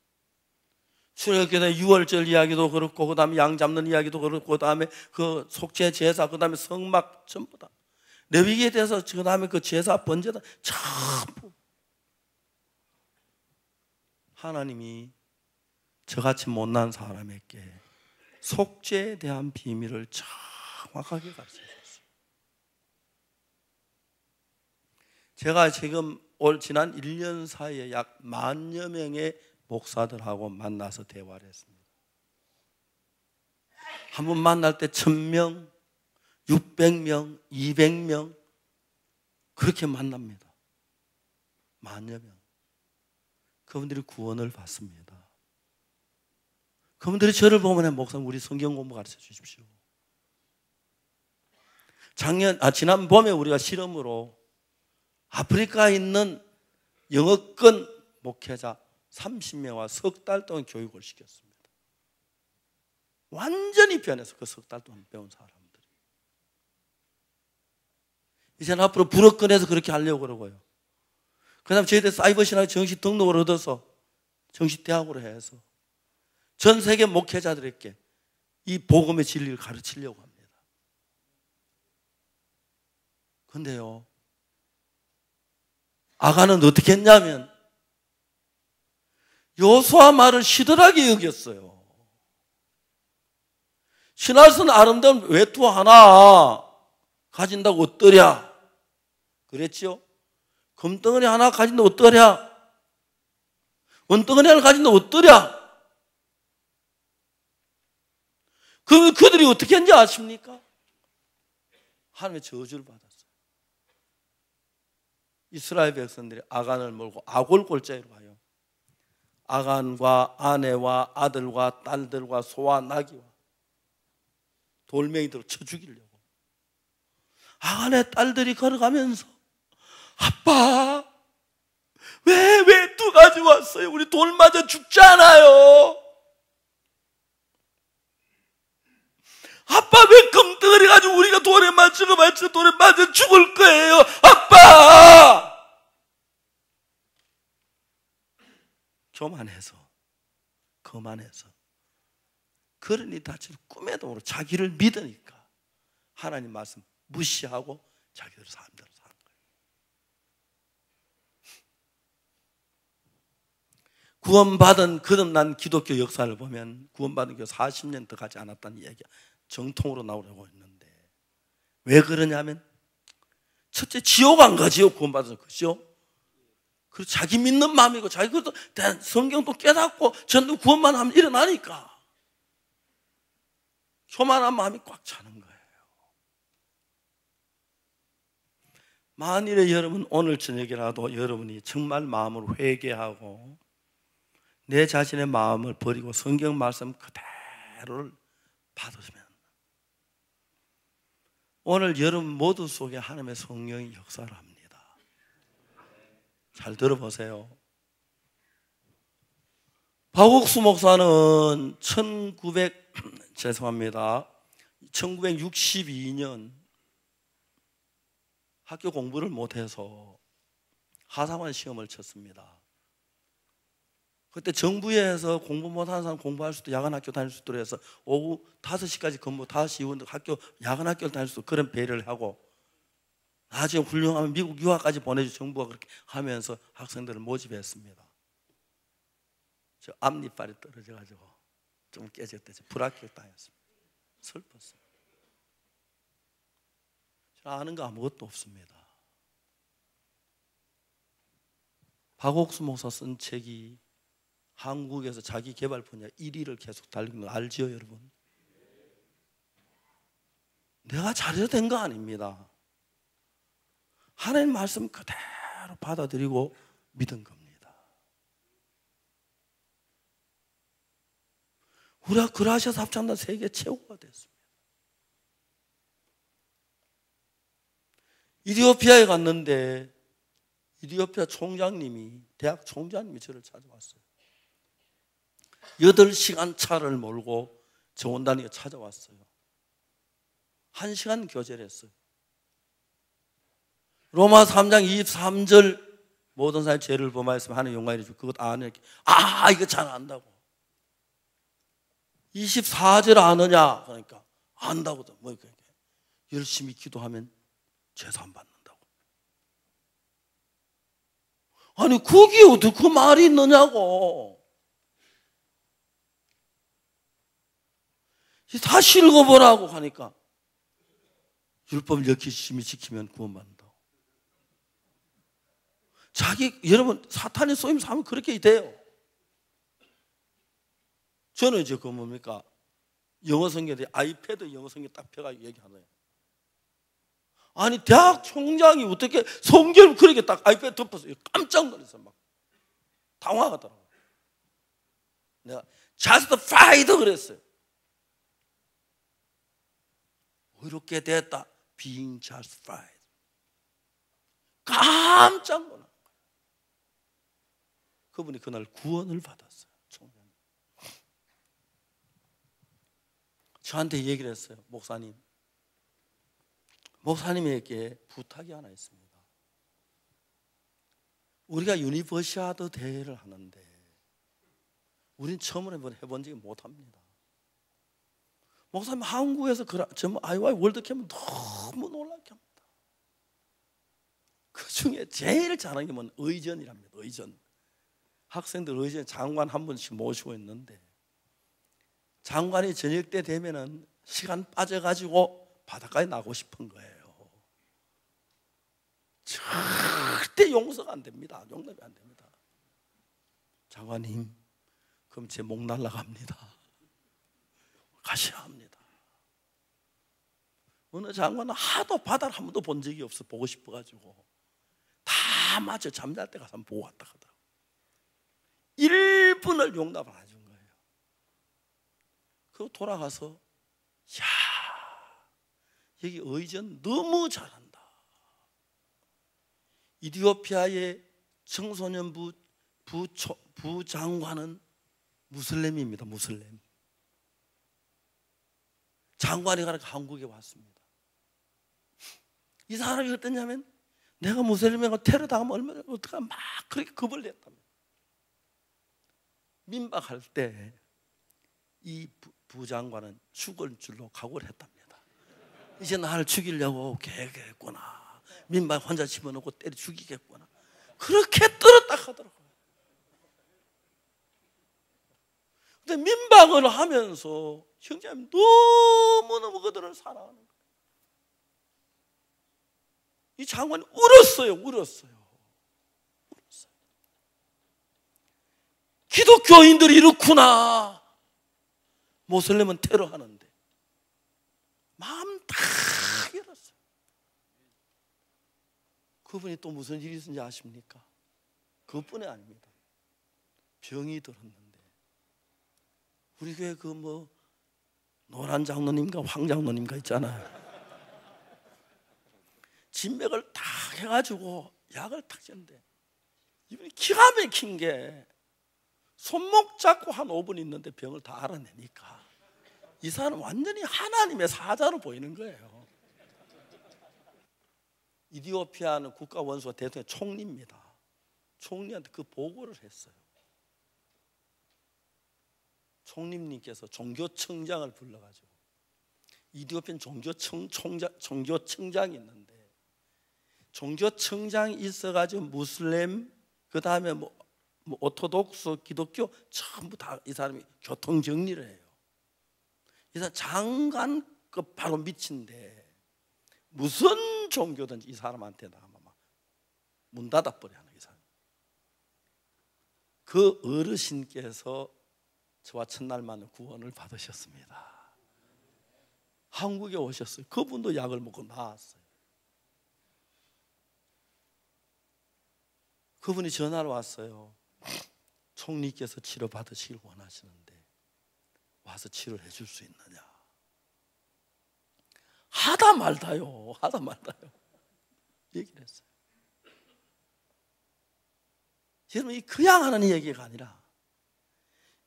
출애굽기에 유월절 이야기도 그렇고, 그 다음에 양 잡는 이야기도 그렇고, 그 다음에 그 속죄 제사, 그 다음에 성막 전부 다. 레위기에 대해서 그 다음에 그 제사 번제다 전부. 하나님이 저같이 못난 사람에게 속죄에 대한 비밀을 정확하게 가르쳐 줬어요. 제가 지금 지난 1년 사이에 약 10,000여 명의 목사들하고 만나서 대화를 했습니다. 한 번 만날 때 1,000명, 600명, 200명 그렇게 만납니다. 10,000여 명. 그분들이 구원을 받습니다. 그분들이 저를 보면 목사님 우리 성경 공부 가르쳐 주십시오. 지난 봄에 우리가 실험으로 아프리카에 있는 영어권 목회자 30명과 석 달 동안 교육을 시켰습니다. 완전히 변해서 그 석 달 동안 배운 사람들이. 이제는 앞으로 불어권에서 그렇게 하려고 그러고요. 그 다음에 저희들 사이버신학 정식 등록을 얻어서 정식 대학으로 해서 전 세계 목회자들에게 이 복음의 진리를 가르치려고 합니다. 그런데요, 아간은 어떻게 했냐면 여호수아 말을 시들하게 여겼어요. 신할선 아름다운 외투 하나 가진다고 어떠랴 그랬지요. 금덩어리 하나 가진다고 어떠랴, 은덩어리 하나 가진다고 어떠랴. 그들이 어떻게 했는지 아십니까? 하나님의 저주를 받았어요. 이스라엘 백성들이 아간을 몰고 아골 골짜기로 가요. 아간과 아내와 아들과 딸들과 소와 나귀와 돌멩이들을 쳐 죽이려고. 아간의 딸들이 걸어가면서 아빠 왜 외투 가지고 왔어요? 우리 돌 맞아 죽잖아요. 아빠 왜 금덩어리 가지고 우리가 돌에 맞춰 돌에 맞아 죽을 거예요. 아빠! 거만해서 그러니 다칠 꿈에도 모르고 자기를 믿으니까 하나님 말씀 무시하고 자기들 삶대로 사는 거예요. 구원받은 거듭난 기독교 역사를 보면 구원받은 교 40년 더 가지 않았다는 얘기가 정통으로 나오려고 했는데 왜 그러냐면 첫째 지옥 안 가지요. 구원받은 것이요. 그리고 자기 믿는 마음이고 자기 것도 성경도 깨닫고 전도 구원만 하면 일어나니까 교만한 마음이 꽉 차는 거예요. 만일에 여러분 오늘 저녁이라도 여러분이 정말 마음으로 회개하고 내 자신의 마음을 버리고 성경 말씀 그대로를 받으시면 오늘 여러분 모두 속에 하나님의 성령이 역사를 합니다. 잘 들어보세요. 박옥수 목사는 1962년 학교 공부를 못해서 하사관 시험을 쳤습니다. 그때 정부에서 공부 못하는 사람 공부할 수도 야간 학교 다닐 수 있도록 해서 오후 5시까지 근무 5시 이후 야간 학교를 다닐 수 있도록 그런 배려를 하고 나중에 훌륭하면 미국 유학까지 보내주 정부가 그렇게 하면서 학생들을 모집했습니다. 저 앞니빨이 떨어져가지고 좀 깨졌대. 불합격 당했습니다. 슬펐어요. 저 아는 거 아무것도 없습니다. 박옥수 목사 쓴 책이 한국에서 자기 개발 분야 1위를 계속 달리는 거 알지요, 여러분? 내가 잘해서 된 거 아닙니다. 하나님 말씀 그대로 받아들이고 믿은 겁니다. 우리가 그라시아스 합창단 세계 최고가 됐습니다. 이디오피아에 갔는데 이디오피아 총장님이 대학 총장님이 저를 찾아왔어요. 8시간 차를 몰고 정원단위가 찾아왔어요. 1시간 교제를 했어요. 로마 3장 23절 모든 사람이 죄를 범하였으면 하나님 영광을 주고 그것 아는 이거 잘 안다고. 24절 아느냐 그러니까 안다고. 뭐 열심히 기도하면 죄사함 받는다고. 아니 그게 어떻게 그 말이 있느냐고. 다시 읽어보라고 하니까 율법을 열심히 지키면 구원받는다고. 여러분 사탄의 쏘임 사면 그렇게 돼요. 저는 이제 그 뭡니까? 영어 성경에 아이패드 영어 성경 딱 펴가지고 얘기하네요. 아니 대학 총장이 어떻게 성경을 그렇게 딱 아이패드 덮어서 깜짝 놀랐어요. 막 당황하더라고요. 내가 justified 그랬어요. 의롭게 됐다. being justified. 깜짝 놀란 거예요. 그분이 그날 구원을 받았어요. 총장님. 저한테 얘기를 했어요. 목사님에게 부탁이 하나 있습니다. 우리가 유니버시아드 대회를 하는데 우린 처음으로 해본 적이 못합니다. 목사님 한국에서 IY 월드캠은 너무 놀랍게 합니다. 그 중에 제일 잘하는 게 뭐냐면 의전이랍니다. 의전. 학생들 의전 장관 한 분씩 모시고 있는데 장관이 저녁 때 되면은 시간 빠져가지고 바닷가에 나고 싶은 거예요. 절대 용서가 안 됩니다. 용납이 안 됩니다. 장관님, 그럼 제 목 날라갑니다. 가셔야 합니다. 어느 장관은 하도 바다를 한 번도 본 적이 없어 보고 싶어가지고 다 맞아 잠잘 때 가서 한번 보고 왔다 하더라고요. 1분을 용납을 안 해준 거예요. 그거 돌아가서 야 여기 의전 너무 잘한다. 이디오피아의 청소년부 부장관은 무슬림입니다. 무슬림. 장관이 가니까 한국에 왔습니다. 이 사람이 어떠냐면 내가 무슬림이고 테러 당하면 얼마나 어떡하 막 그렇게 겁을 냈답니다. 민박할 때 이 부장관은 죽을 줄로 각오를 했답니다. 이제 나를 죽이려고 계획했구나. 민박 혼자 집어넣고 때려 죽이겠구나. 그렇게 떨었다 하더라고요. 근데 민박을 하면서 형제님 너무너무 그들을 사랑하는 거예요. 이 장관이 울었어요. 기독교인들이 이렇구나. 모슬렘은 테러하는데 마음 다 열었어요. 그분이 또 무슨 일이 있었는지 아십니까? 그것뿐이 아닙니다. 병이 들었는데 우리 교회 노란 장로님과 황 장로님과 있잖아요. 진맥을 딱 해가지고 약을 탁 줬는데 이분이 기가 막힌 게 손목 잡고 한 5분 있는데 병을 다 알아내니까 이 사람은 완전히 하나님의 사자로 보이는 거예요. 이디오피아는 국가 원수가 대통령 총리입니다. 총리한테 그 보고를 했어요. 총리님께서 종교청장을 불러가지고 이디오피아 종교청장이 있는데 종교청장이 있어가지고 무슬림 그 다음에 오토독스 기독교 전부 다 이 사람이 교통 정리를 해요. 이 사람 장관급 바로 밑인데 무슨 종교든지 이 사람한테는 아마 문 닫아버려 하는 이 사람. 그 어르신께서 저와 첫날 만에 구원을 받으셨습니다. 한국에 오셨어요. 그분도 약을 먹고 나았어요. 그분이 전화를 왔어요. 총리께서 치료 받으시길 원하시는데 와서 치료를 해줄 수 있느냐. 하다 말다요. 얘기를 했어요. 여러분, 이 그냥 하는 얘기가 아니라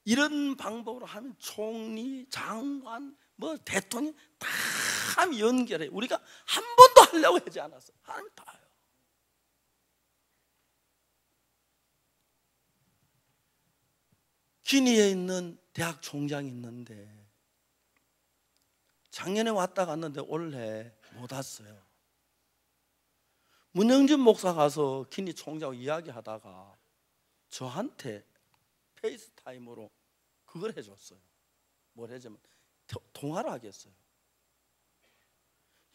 이런 방법으로 하면 총리, 장관, 대통령 다 연결해. 우리가 한 번도 하려고 하지 않았어요. 하나님 다 해요. 기니에 있는 대학 총장이 있는데 작년에 왔다 갔는데 올해 못 왔어요. 문영준 목사 가서 기니 총장하고 이야기하다가 저한테 페이스타임으로 그걸 해줬어요. 뭘 해주면 통화를 하겠어요.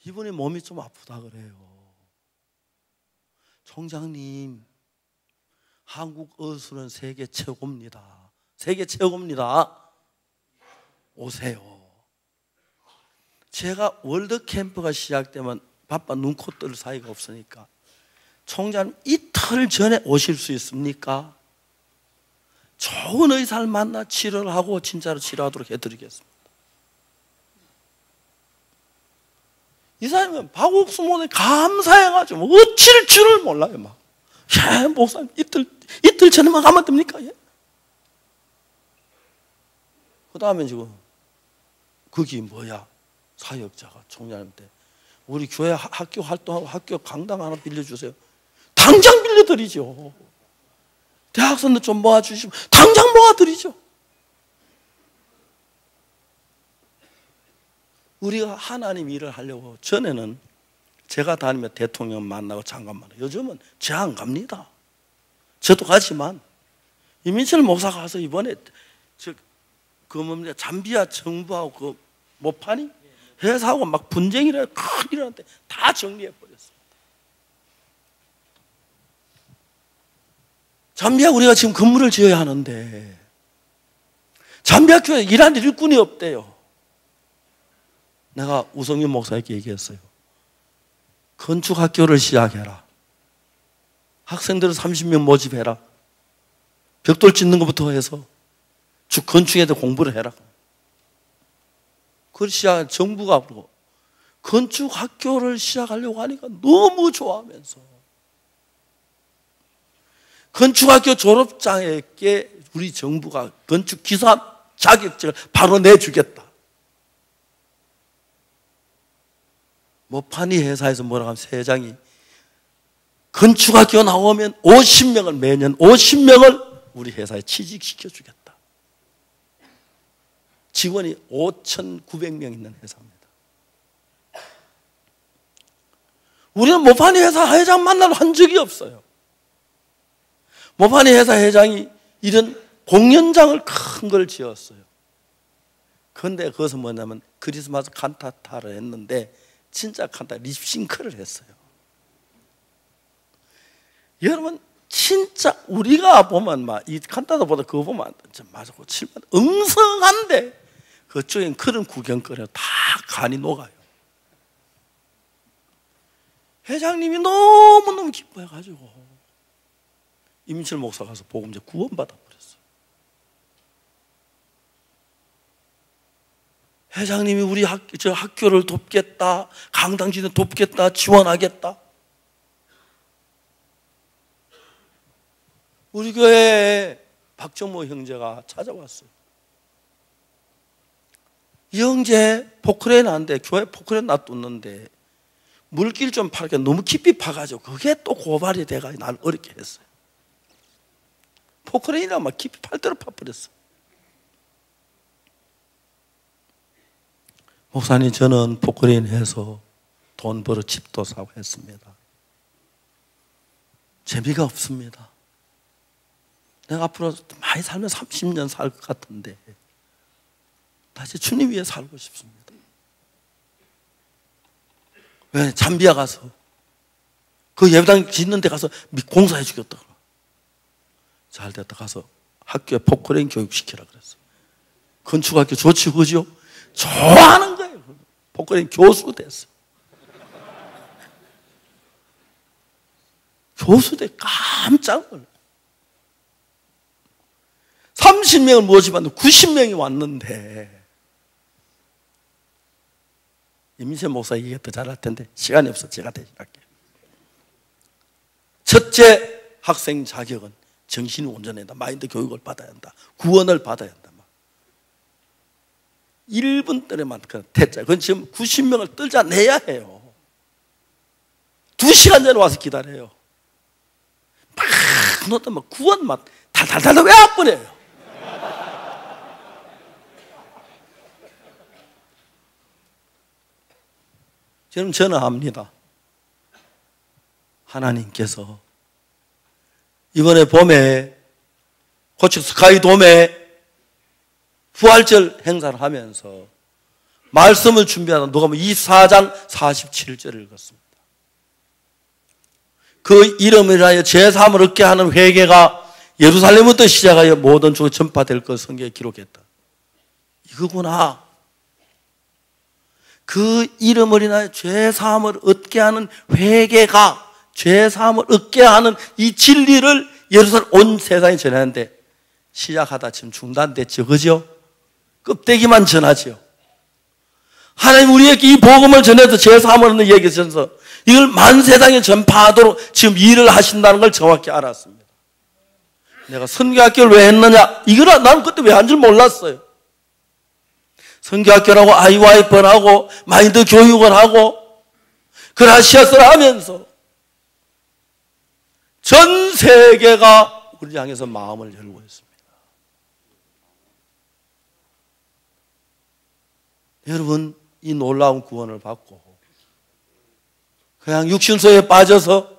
이분이 몸이 좀 아프다 그래요. 총장님, 한국 어수는 세계 최고입니다. 세계 최고입니다. 오세요. 제가 월드 캠프가 시작되면 바빠 눈코 뜰 사이가 없으니까 총장님 이틀 전에 오실 수 있습니까? 좋은 의사를 만나 치료를 하고 진짜로 치료하도록 해드리겠습니다. 이사님은 박옥수 모델 감사해가지고 어찌를 줄을 몰라요. 막 야, 목사님 이틀 전에만 가면 됩니까? 예? 그 다음에 지금 거기 뭐야 사역자가 총장님한테 우리 교회 학교 활동하고 학교 강당 하나 빌려주세요. 당장 빌려드리죠. 대학생들 좀 모아주시면 당장 모아드리죠. 우리가 하나님 일을 하려고 전에는 제가 다니며 대통령 만나고 장관 만나고 요즘은 제 안 갑니다. 저도 가지만 이민철 목사 가서 이번에 잠비아 정부하고 그 모파니 회사하고 막 분쟁이라 큰일이라는데 다 정리해 버렸습니다. 잠비아 우리가 지금 건물을 지어야 하는데 잠비아 교회에 일하는 일꾼이 없대요. 내가 우성윤 목사에게 얘기했어요. 건축학교를 시작해라. 학생들을 30명 모집해라. 벽돌 짓는 것부터 해서 건축에 대해 공부를 해라. 그걸 시작 정부가 그러고 건축학교를 시작하려고 하니까 너무 좋아하면서 건축학교 졸업장에게 우리 정부가 건축기사 자격증을 바로 내주겠다. 모파니 회사에서 뭐라고 하면 세장이 건축학교 나오면 50명을 매년 50명을 우리 회사에 취직시켜 주겠다. 직원이 5,900명 있는 회사입니다. 우리는 모파니 회사 회장 만나러 한 적이 없어요. 모파니 회사 회장이 이런 공연장을 큰 걸 지었어요. 그런데 그것은 뭐냐면 크리스마스 칸타타를 했는데 진짜 칸타 립싱크를 했어요. 여러분 진짜 우리가 보면 막 이 칸타타보다 그거 보면 맞아 고칠만 엉성한데 그쪽엔 그런 구경거리가 다 간이 녹아요. 회장님이 너무너무 기뻐해가지고 이민철 목사 가서 복음제 구원받아 버렸어요. 회장님이 우리 학교를 돕겠다, 강당지대 돕겠다, 지원하겠다. 우리 교회에 박정모 형제가 찾아왔어요. 이 형제 포크레인 하는데 교회 포크레인 놔뒀는데 물길 좀 파니까 너무 깊이 파가지고 그게 또 고발이 돼가지고 날 어렵게 했어요. 포크레인이라 막 깊이 팔 대로 파버렸어. 목사님 저는 포크레인 해서 돈 벌어 집도 사고 했습니다. 재미가 없습니다. 내가 앞으로 많이 살면 30년 살 것 같은데 다시 주님 위해 살고 싶습니다. 왜? 잠비아 가서 그 예배당 짓는 데 가서 공사해 주겠다. 잘 됐다 가서 학교에 포크레인 교육시키라 그랬어요. 건축학교 좋지 그죠? 좋아하는 거예요. 포크레인 교수 됐어요. 교수 돼 깜짝 놀라요. 30명을 모집하는데 90명이 왔는데 이민철 목사 얘기가 더 잘할 텐데 시간이 없어 제가 대신할게요. 첫째 학생 자격은 정신이 온전해야 한다. 마인드 교육을 받아야 한다. 구원을 받아야 한다. 1분 때에만 대짜. 그건 지금 90명을 떨자내야 해요. 2시간 전에 와서 기다려요. 막 넣었다 막 구원 막 달달달 왜 안 보내요? 저는 압니다. 하나님께서 이번에 봄에 고척 스카이 돔에 부활절 행사를 하면서 말씀을 준비하다 누가 보면 24장 47절을 읽었습니다. 그 이름을 인하여 죄사함을 얻게 하는 회개가 예루살렘부터 시작하여 모든 쪽에 전파될 것 성경에 기록했다. 이거구나. 그 이름을 인하여 죄사함을 얻게 하는 회개가 죄사함을 얻게 하는 이 진리를 예루살렘 온 세상에 전하는데 시작하다 지금 중단됐죠. 그죠? 껍데기만 전하죠. 하나님 우리에게 이 복음을 전해서 죄사함을 얻는 얘기를 전해서 이걸 만 세상에 전파하도록 지금 일을 하신다는 걸 정확히 알았습니다. 내가 선교학교를 왜 했느냐? 이거라 나는 그때 왜 한 줄 몰랐어요. 선교학교라고 IYF하고 마인드 교육을 하고 그라시아스를 하면서 전 세계가 우리 향해서 마음을 열고 있습니다. 여러분 이 놀라운 구원을 받고 그냥 육신소에 빠져서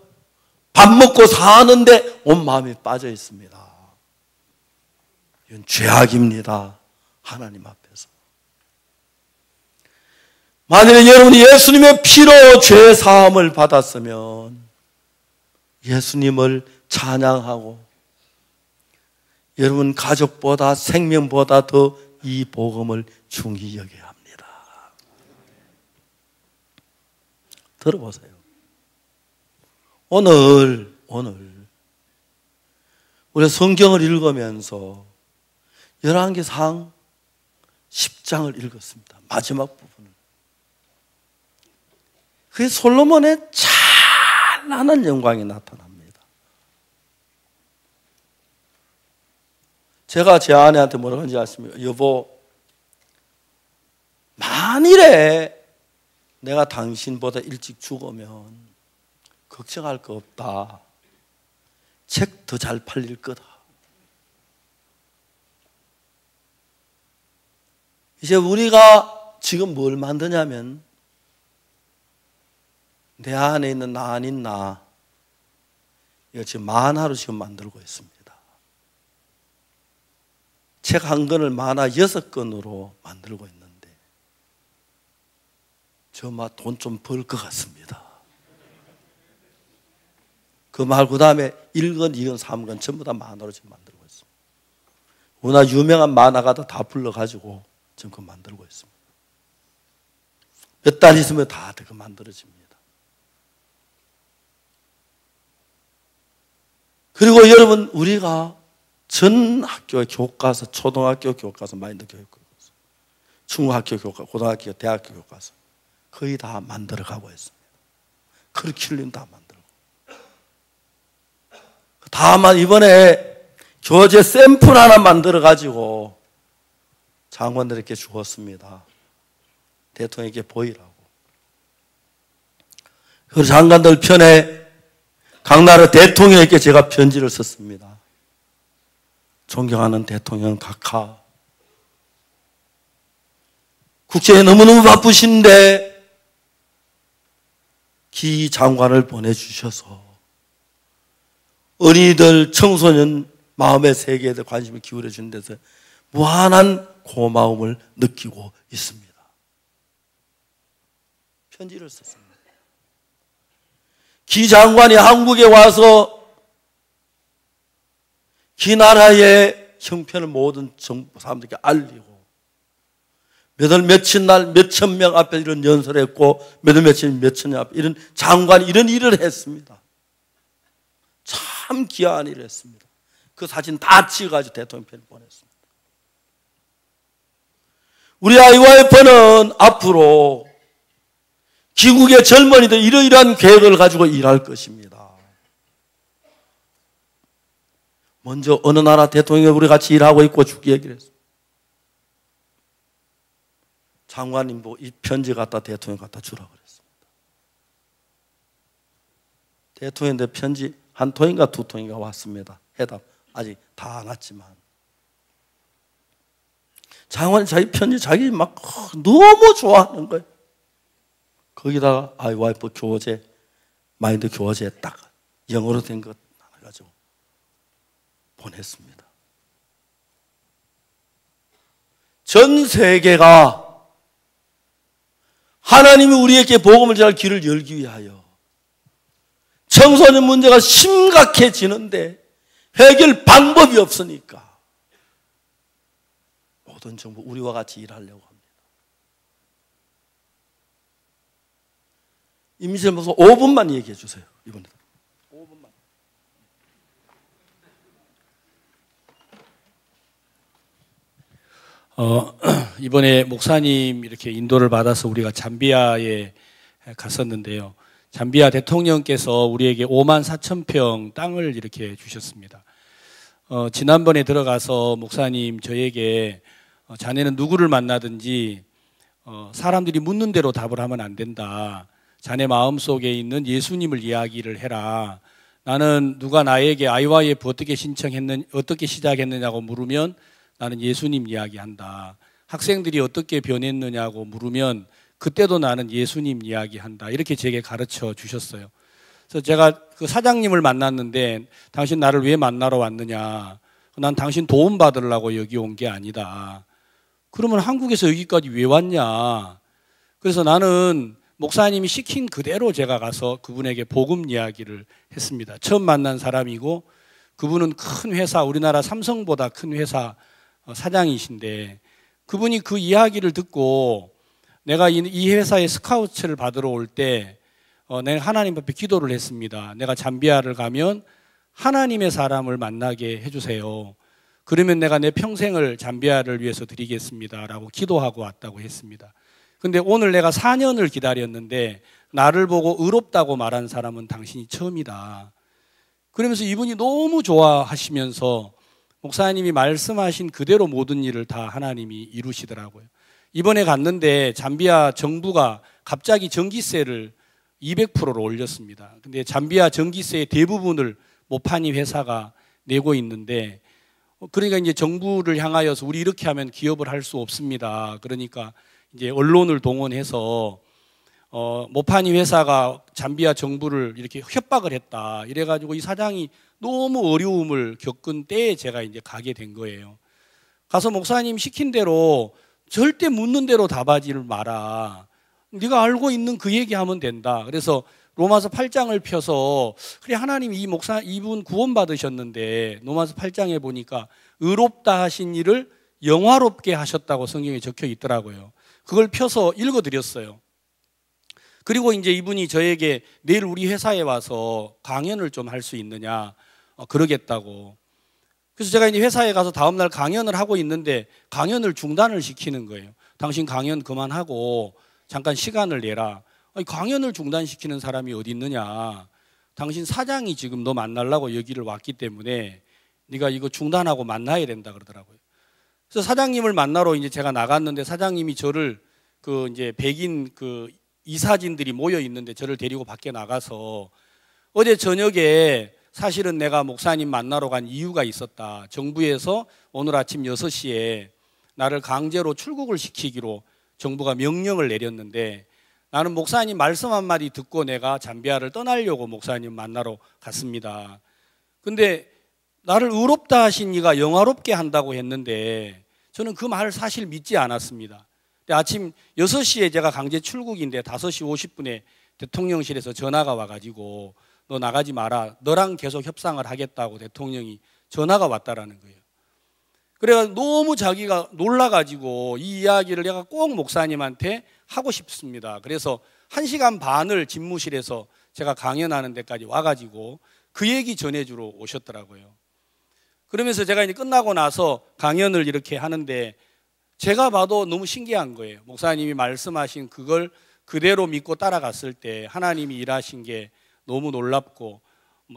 밥 먹고 사는데 온 마음이 빠져 있습니다. 이건 죄악입니다. 하나님 앞에서. 만일에 여러분이 예수님의 피로 죄 사함을 받았으면 예수님을 찬양하고 여러분 가족보다 생명보다 더 이 복음을 중히 여겨야 합니다. 들어보세요. 오늘 우리 성경을 읽으면서 열왕기상 10장을 읽었습니다. 마지막 부분을. 그게 솔로몬의 찬란한 영광이 나타납니다. 제가 제 아내한테 뭐라고 하는지 아십니까? 여보, 만일에 내가 당신보다 일찍 죽으면 걱정할 거 없다. 책 더 잘 팔릴 거다. 이제 우리가 지금 뭘 만드냐면 내 안에 있는 나 아닌 나 이거 지금 만화로 지금 만들고 있습니다. 책 한 권을 만화 6권으로 만들고 있는데 저 막 돈 좀 벌 것 같습니다. 그 말고 다음에 1권, 2권, 3권 전부 다 만화로 지금 만들고 있습니다. 워낙 유명한 만화가도 다 불러가지고 지금 그거 만들고 있습니다. 몇 달 있으면 다 그거 만들어집니다. 그리고 여러분 우리가 전 학교의 교과서, 초등학교 교과서, 마인드 교육 교과서, 중학교 교과서, 고등학교, 대학교 교과서 거의 다 만들어가고 있습니다. 커리큘럼 다 만들고. 다만 이번에 교재 샘플 하나 만들어가지고 장관들에게 주었습니다. 대통령에게 보이라고. 그 장관들 편에 각 나라 대통령에게 제가 편지를 썼습니다. 존경하는 대통령 각하, 국제에 너무너무 바쁘신데 기 장관을 보내주셔서 어린이들, 청소년 마음의 세계에 대해 관심을 기울여 주는 데서 무한한 고마움을 느끼고 있습니다. 편지를 썼습니다. 기 장관이 한국에 와서 기 나라의 형편을 모든 정부 사람들에게 알리고 몇 월 며칠 날 몇천 명 앞에 이런 연설을 했고 몇 월 며칠 몇천 명 앞에 이런 장관이 이런 일을 했습니다. 참 귀한 일을 했습니다. 그 사진 다 찍어가지고 대통령편을 보냈습니다. 우리 IYF는 앞으로 기국의 젊은이들 이러이러한 계획을 가지고 일할 것입니다. 먼저 어느 나라 대통령이 우리 같이 일하고 있고 죽기 얘기를 했습니다. 장관님 보고 이 편지 갖다 대통령 갖다 주라고 그랬습니다. 대통령한테 편지 한 통인가 두 통인가 왔습니다. 해답 아직 다 안 왔지만 장관이 자기 편지 자기 막 너무 좋아하는 거예요. 거기다가 IYF 교재, 마인드 교재 딱 영어로 된 것 가지고 보냈습니다. 전 세계가 하나님이 우리에게 복음을 전할 길을 열기 위하여 청소년 문제가 심각해지는데 해결 방법이 없으니까 모든 정부 우리와 같이 일하려고 합니다. 임시el 목사 5분만 얘기해 주세요. 이번에도 5분만. 이번에 목사님 이렇게 인도를 받아서 우리가 잠비아에 갔었는데요. 잠비아 대통령께서 우리에게 5만 4천 평 땅을 이렇게 주셨습니다. 지난번에 들어가서 목사님 저에게 자네는 누구를 만나든지 사람들이 묻는 대로 답을 하면 안 된다. 자네 마음속에 있는 예수님을 이야기를 해라. 나는 누가 나에게 IYF 어떻게 시작했느냐고 물으면 나는 예수님 이야기한다. 학생들이 어떻게 변했느냐고 물으면 그때도 나는 예수님 이야기한다. 이렇게 제게 가르쳐 주셨어요. 그래서 제가 그 사장님을 만났는데 당신 나를 왜 만나러 왔느냐. 난 당신 도움 받으려고 여기 온 게 아니다. 그러면 한국에서 여기까지 왜 왔냐. 그래서 나는 목사님이 시킨 그대로 제가 가서 그분에게 복음 이야기를 했습니다. 처음 만난 사람이고 그분은 큰 회사, 우리나라 삼성보다 큰 회사 사장이신데 그분이 그 이야기를 듣고 내가 이 회사에 스카우트를 받으러 올 때 내가 하나님 앞에 기도를 했습니다. 내가 잠비아를 가면 하나님의 사람을 만나게 해주세요. 그러면 내가 내 평생을 잠비아를 위해서 드리겠습니다. 라고 기도하고 왔다고 했습니다. 근데 오늘 내가 4년을 기다렸는데 나를 보고 의롭다고 말한 사람은 당신이 처음이다. 그러면서 이분이 너무 좋아하시면서 목사님이 말씀하신 그대로 모든 일을 다 하나님이 이루시더라고요. 이번에 갔는데 잠비아 정부가 갑자기 전기세를 200%로 올렸습니다. 근데 잠비아 전기세의 대부분을 모파니 회사가 내고 있는데 그러니까 이제 정부를 향하여서 우리 이렇게 하면 기업을 할 수 없습니다. 그러니까 이제 언론을 동원해서 모파니 회사가 잠비아 정부를 이렇게 협박을 했다. 이래가지고 이 사장이 너무 어려움을 겪은 때에 제가 이제 가게 된 거예요. 가서 목사님 시킨 대로 절대 묻는 대로 답하지를 마라. 네가 알고 있는 그 얘기하면 된다. 그래서 로마서 8장을 펴서 그래 하나님이 이분 구원받으셨는데 로마서 8장에 보니까 의롭다 하신 일을 영화롭게 하셨다고 성경에 적혀 있더라고요. 그걸 펴서 읽어드렸어요. 그리고 이제 이분이 저에게 내일 우리 회사에 와서 강연을 좀 할 수 있느냐 그러겠다고. 그래서 제가 이제 회사에 가서 다음날 강연을 하고 있는데 강연을 중단을 시키는 거예요. 당신 강연 그만하고 잠깐 시간을 내라. 아니, 강연을 중단시키는 사람이 어디 있느냐. 당신 사장이 지금 너 만나려고 여기를 왔기 때문에 네가 이거 중단하고 만나야 된다 그러더라고요. 그래서 사장님을 만나러 이제 제가 나갔는데 사장님이 저를 이제 백인 이사진들이 모여 있는데 저를 데리고 밖에 나가서 어제 저녁에 사실은 내가 목사님 만나러 간 이유가 있었다. 정부에서 오늘 아침 6시에 나를 강제로 출국을 시키기로 정부가 명령을 내렸는데 나는 목사님 말씀 한마디 듣고 내가 잠비아를 떠나려고 목사님 만나러 갔습니다. 근데 나를 의롭다 하신 이가 영화롭게 한다고 했는데 저는 그 말을 사실 믿지 않았습니다. 근데 아침 6시에 제가 강제 출국인데 5시 50분에 대통령실에서 전화가 와가지고 너 나가지 마라. 너랑 계속 협상을 하겠다고 대통령이 전화가 왔다라는 거예요. 그래서 너무 자기가 놀라가지고 이 이야기를 내가 꼭 목사님한테 하고 싶습니다. 그래서 1시간 반을 집무실에서 제가 강연하는 데까지 와가지고 그 얘기 전해주러 오셨더라고요. 그러면서 제가 이제 끝나고 나서 강연을 이렇게 하는데 제가 봐도 너무 신기한 거예요. 목사님이 말씀하신 그걸 그대로 믿고 따라갔을 때 하나님이 일하신 게 너무 놀랍고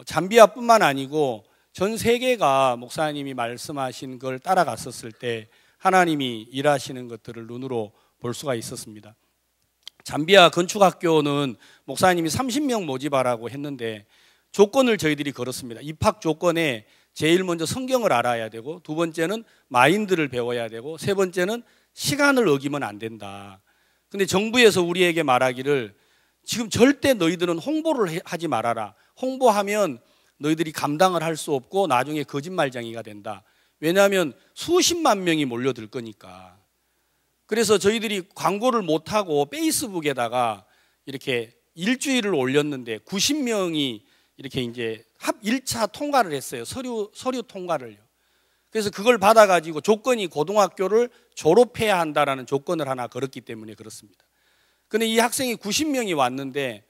잠비아뿐만 아니고 전 세계가 목사님이 말씀하신 걸 따라갔었을 때 하나님이 일하시는 것들을 눈으로 볼 수가 있었습니다. 잠비아 건축학교는 목사님이 30명 모집하라고 했는데 조건을 저희들이 걸었습니다. 입학 조건에 제일 먼저 성경을 알아야 되고 두 번째는 마인드를 배워야 되고 세 번째는 시간을 어기면 안 된다. 근데 정부에서 우리에게 말하기를 지금 절대 너희들은 홍보를 하지 말아라. 홍보하면 너희들이 감당을 할 수 없고 나중에 거짓말쟁이가 된다. 왜냐하면 수십만 명이 몰려들 거니까. 그래서 저희들이 광고를 못하고 페이스북에다가 이렇게 일주일을 올렸는데 90명이 이렇게 이제 1차 통과를 했어요. 서류 통과를요. 그래서 그걸 받아가지고 조건이 고등학교를 졸업해야 한다라는 조건을 하나 걸었기 때문에 그렇습니다. 근데 이 학생이 90명이 왔는데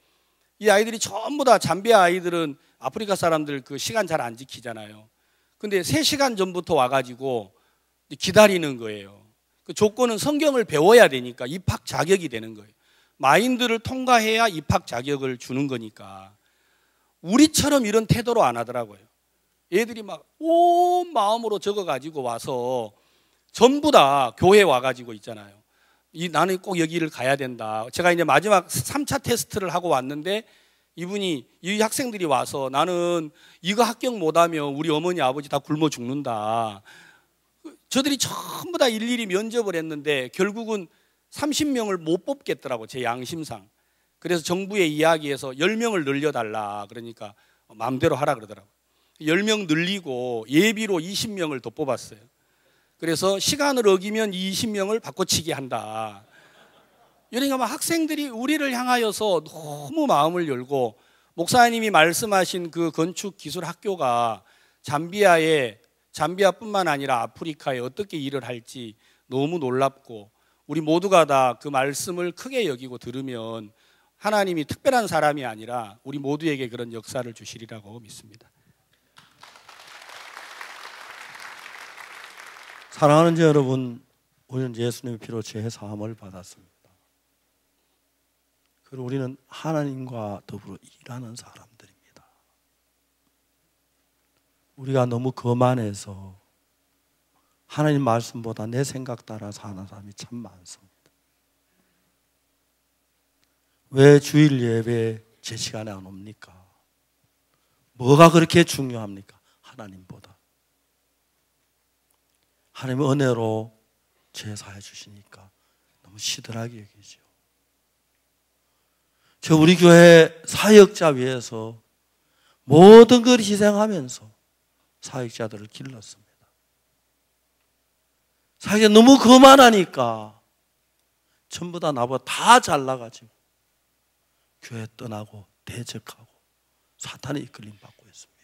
이 아이들이 전부 다 잠비아 아이들은 아프리카 사람들 그 시간 잘 안 지키잖아요. 근데 3시간 전부터 와가지고 기다리는 거예요. 그 조건은 성경을 배워야 되니까 입학 자격이 되는 거예요. 마인드를 통과해야 입학 자격을 주는 거니까. 우리처럼 이런 태도로 안 하더라고요. 애들이 막 온 마음으로 적어가지고 와서 전부 다 교회 와가지고 있잖아요. 나는 꼭 여기를 가야 된다. 제가 이제 마지막 3차 테스트를 하고 왔는데 이 학생들이 와서 나는 이거 합격 못하면 우리 어머니 아버지 다 굶어 죽는다. 저들이 전부 다 일일이 면접을 했는데 결국은 30명을 못 뽑겠더라고, 제 양심상. 그래서 정부에 이야기해서 10명을 늘려달라. 그러니까 마음대로 하라 그러더라고. 10명 늘리고 예비로 20명을 더 뽑았어요. 그래서 시간을 어기면 20명을 바꿔치기 한다. 그러니까 막 학생들이 우리를 향하여서 너무 마음을 열고, 목사님이 말씀하신 그 건축기술학교가 잠비아뿐만 아니라 아프리카에 어떻게 일을 할지 너무 놀랍고, 우리 모두가 다 그 말씀을 크게 여기고 들으면 하나님이 특별한 사람이 아니라 우리 모두에게 그런 역사를 주시리라고 믿습니다. 사랑하는 여러분, 우리는 예수님의 피로 죄 사함을 받았습니다. 그리고 우리는 하나님과 더불어 일하는 사람들입니다. 우리가 너무 거만해서 하나님 말씀보다 내 생각 따라 사는 사람이 참 많습니다. 왜 주일 예배 제 시간에 안 옵니까? 뭐가 그렇게 중요합니까? 하나님보다. 하나님의 은혜로 죄 사해 주시니까 너무 시들하게 여기죠. 저 우리 교회 사역자 위해서 모든 걸 희생하면서 사역자들을 길렀습니다. 사역자 너무 거만하니까 전부 다 나보다 다 잘나가지고 교회 떠나고 대적하고 사탄의 이끌림 받고 있습니다.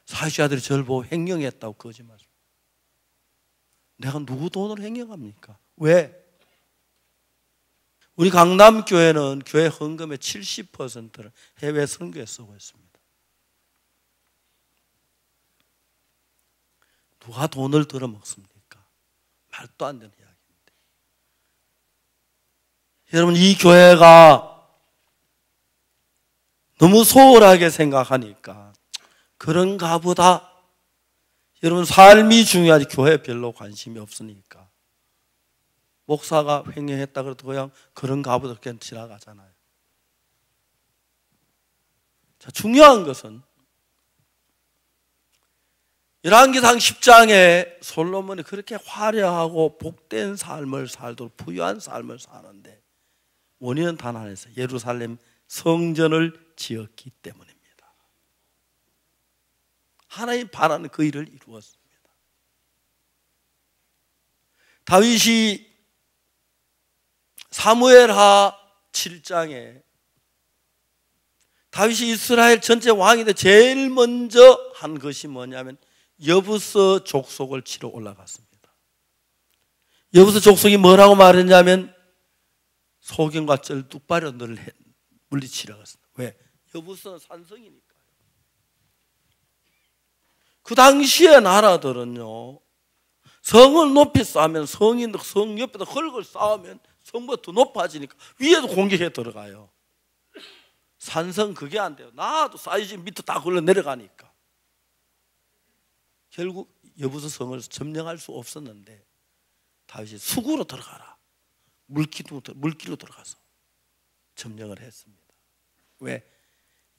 사역자들이 저를 보고 횡령했다고 거짓말. 내가 누구 돈으로 횡령합니까? 왜? 우리 강남교회는 교회 헌금의 70%를 해외 선교에 쓰고 있습니다. 누가 돈을 들어 먹습니까? 말도 안 되는 이야기인데. 여러분, 이 교회가 너무 소홀하게 생각하니까 그런가 보다. 여러분, 삶이 중요하지 교회에 별로 관심이 없으니까 목사가 횡령했다 그래도 그냥 그런가 보다 그냥 지나가잖아요. 자, 중요한 것은 열왕기상 10장에 솔로몬이 그렇게 화려하고 복된 삶을 살도록 부유한 삶을 사는데 원인은 단 하나였어요. 예루살렘 성전을 지었기 때문입니다. 하나님 바라는 그 일을 이루었습니다. 다윗이 사무엘하 7장에 다윗이 이스라엘 전체 왕인데 제일 먼저 한 것이 뭐냐면 여부서 족속을 치러 올라갔습니다. 여부서 족속이 뭐라고 말했냐면 소경과 쩔뚝발연을 물리치라고 했습니다. 왜? 여부서는 산성이니까요. 그 당시의 나라들은요, 성을 높이 쌓으면 성 옆에다 흙을 쌓으면 성보다 더 높아지니까 위에도 공격해 들어가요. 산성 그게 안 돼요. 나도 쌓이지 밑에 다 걸러 내려가니까. 결국 여부서 성을 점령할 수 없었는데 다윗이 수구로 들어가라. 물길로 들어가서 점령을 했습니다. 왜?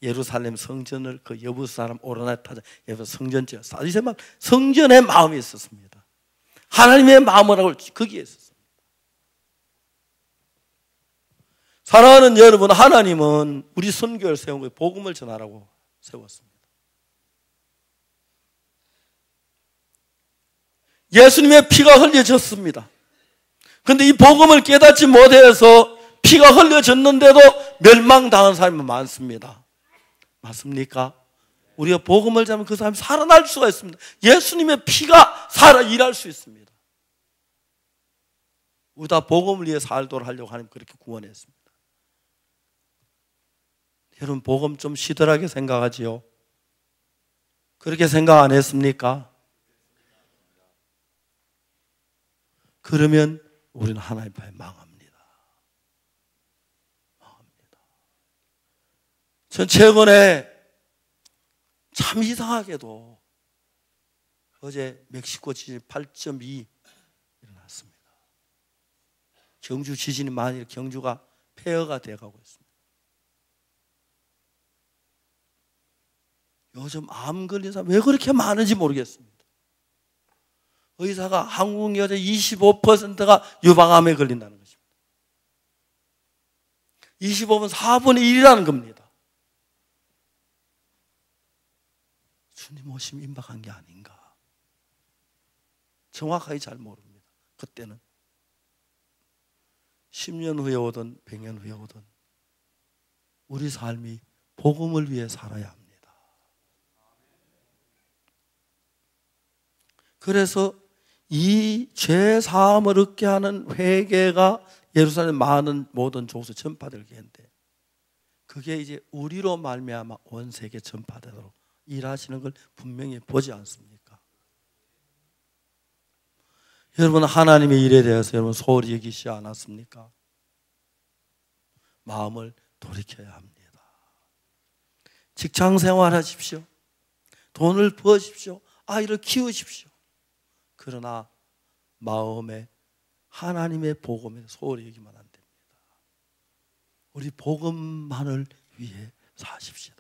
예루살렘 성전을 그 여부서 사람 오르나 타자 여부서 성전 지었어. 성전의 마음이 있었습니다. 하나님의 마음을 하고 거기에 있었습니다. 사랑하는 여러분, 하나님은 우리 선교를 세운 거예요. 복음을 전하라고 세웠습니다. 예수님의 피가 흘려졌습니다. 그런데 이 복음을 깨닫지 못해서 피가 흘려졌는데도 멸망당한 사람이 많습니다. 맞습니까? 우리가 복음을 전하면 그 사람이 살아날 수가 있습니다. 예수님의 피가 살아 일할 수 있습니다. 우리 다 복음을 위해 살도록 하려고 하나님 그렇게 구원했습니다. 여러분 복음 좀 시들하게 생각하지요? 그렇게 생각 안 했습니까? 그러면 우리는 하나님 앞에 망합니다. 전 최근에 참 이상하게도 어제 멕시코 지진 8.2 일어났습니다. 경주 지진이 많이 경주가 폐허가 돼가고 있습니다. 요즘 암 걸린 사람 왜 그렇게 많은지 모르겠습니다. 의사가 한국 여자 25%가 유방암에 걸린다는 것입니다. 25분 4분의 1이라는 겁니다. 주님 오심 임박한 게 아닌가. 정확하게 잘 모릅니다. 그때는 10년 후에 오든 100년 후에 오든 우리 삶이 복음을 위해 살아야 합니다. 그래서 이 죄 사함을 얻게 하는 회개가 예루살렘 많은 모든 족속 전파될 게인데 그게 이제 우리로 말미암아 온 세계 전파되도록 일하시는 걸 분명히 보지 않습니까? 여러분 하나님의 일에 대해서 여러분 소홀히 여기시지 않았습니까? 마음을 돌이켜야 합니다. 직장 생활하십시오. 돈을 버십시오. 아이를 키우십시오. 그러나 마음에 하나님의 복음에 소홀히 여기면 안 됩니다. 우리 복음만을 위해 사십시다.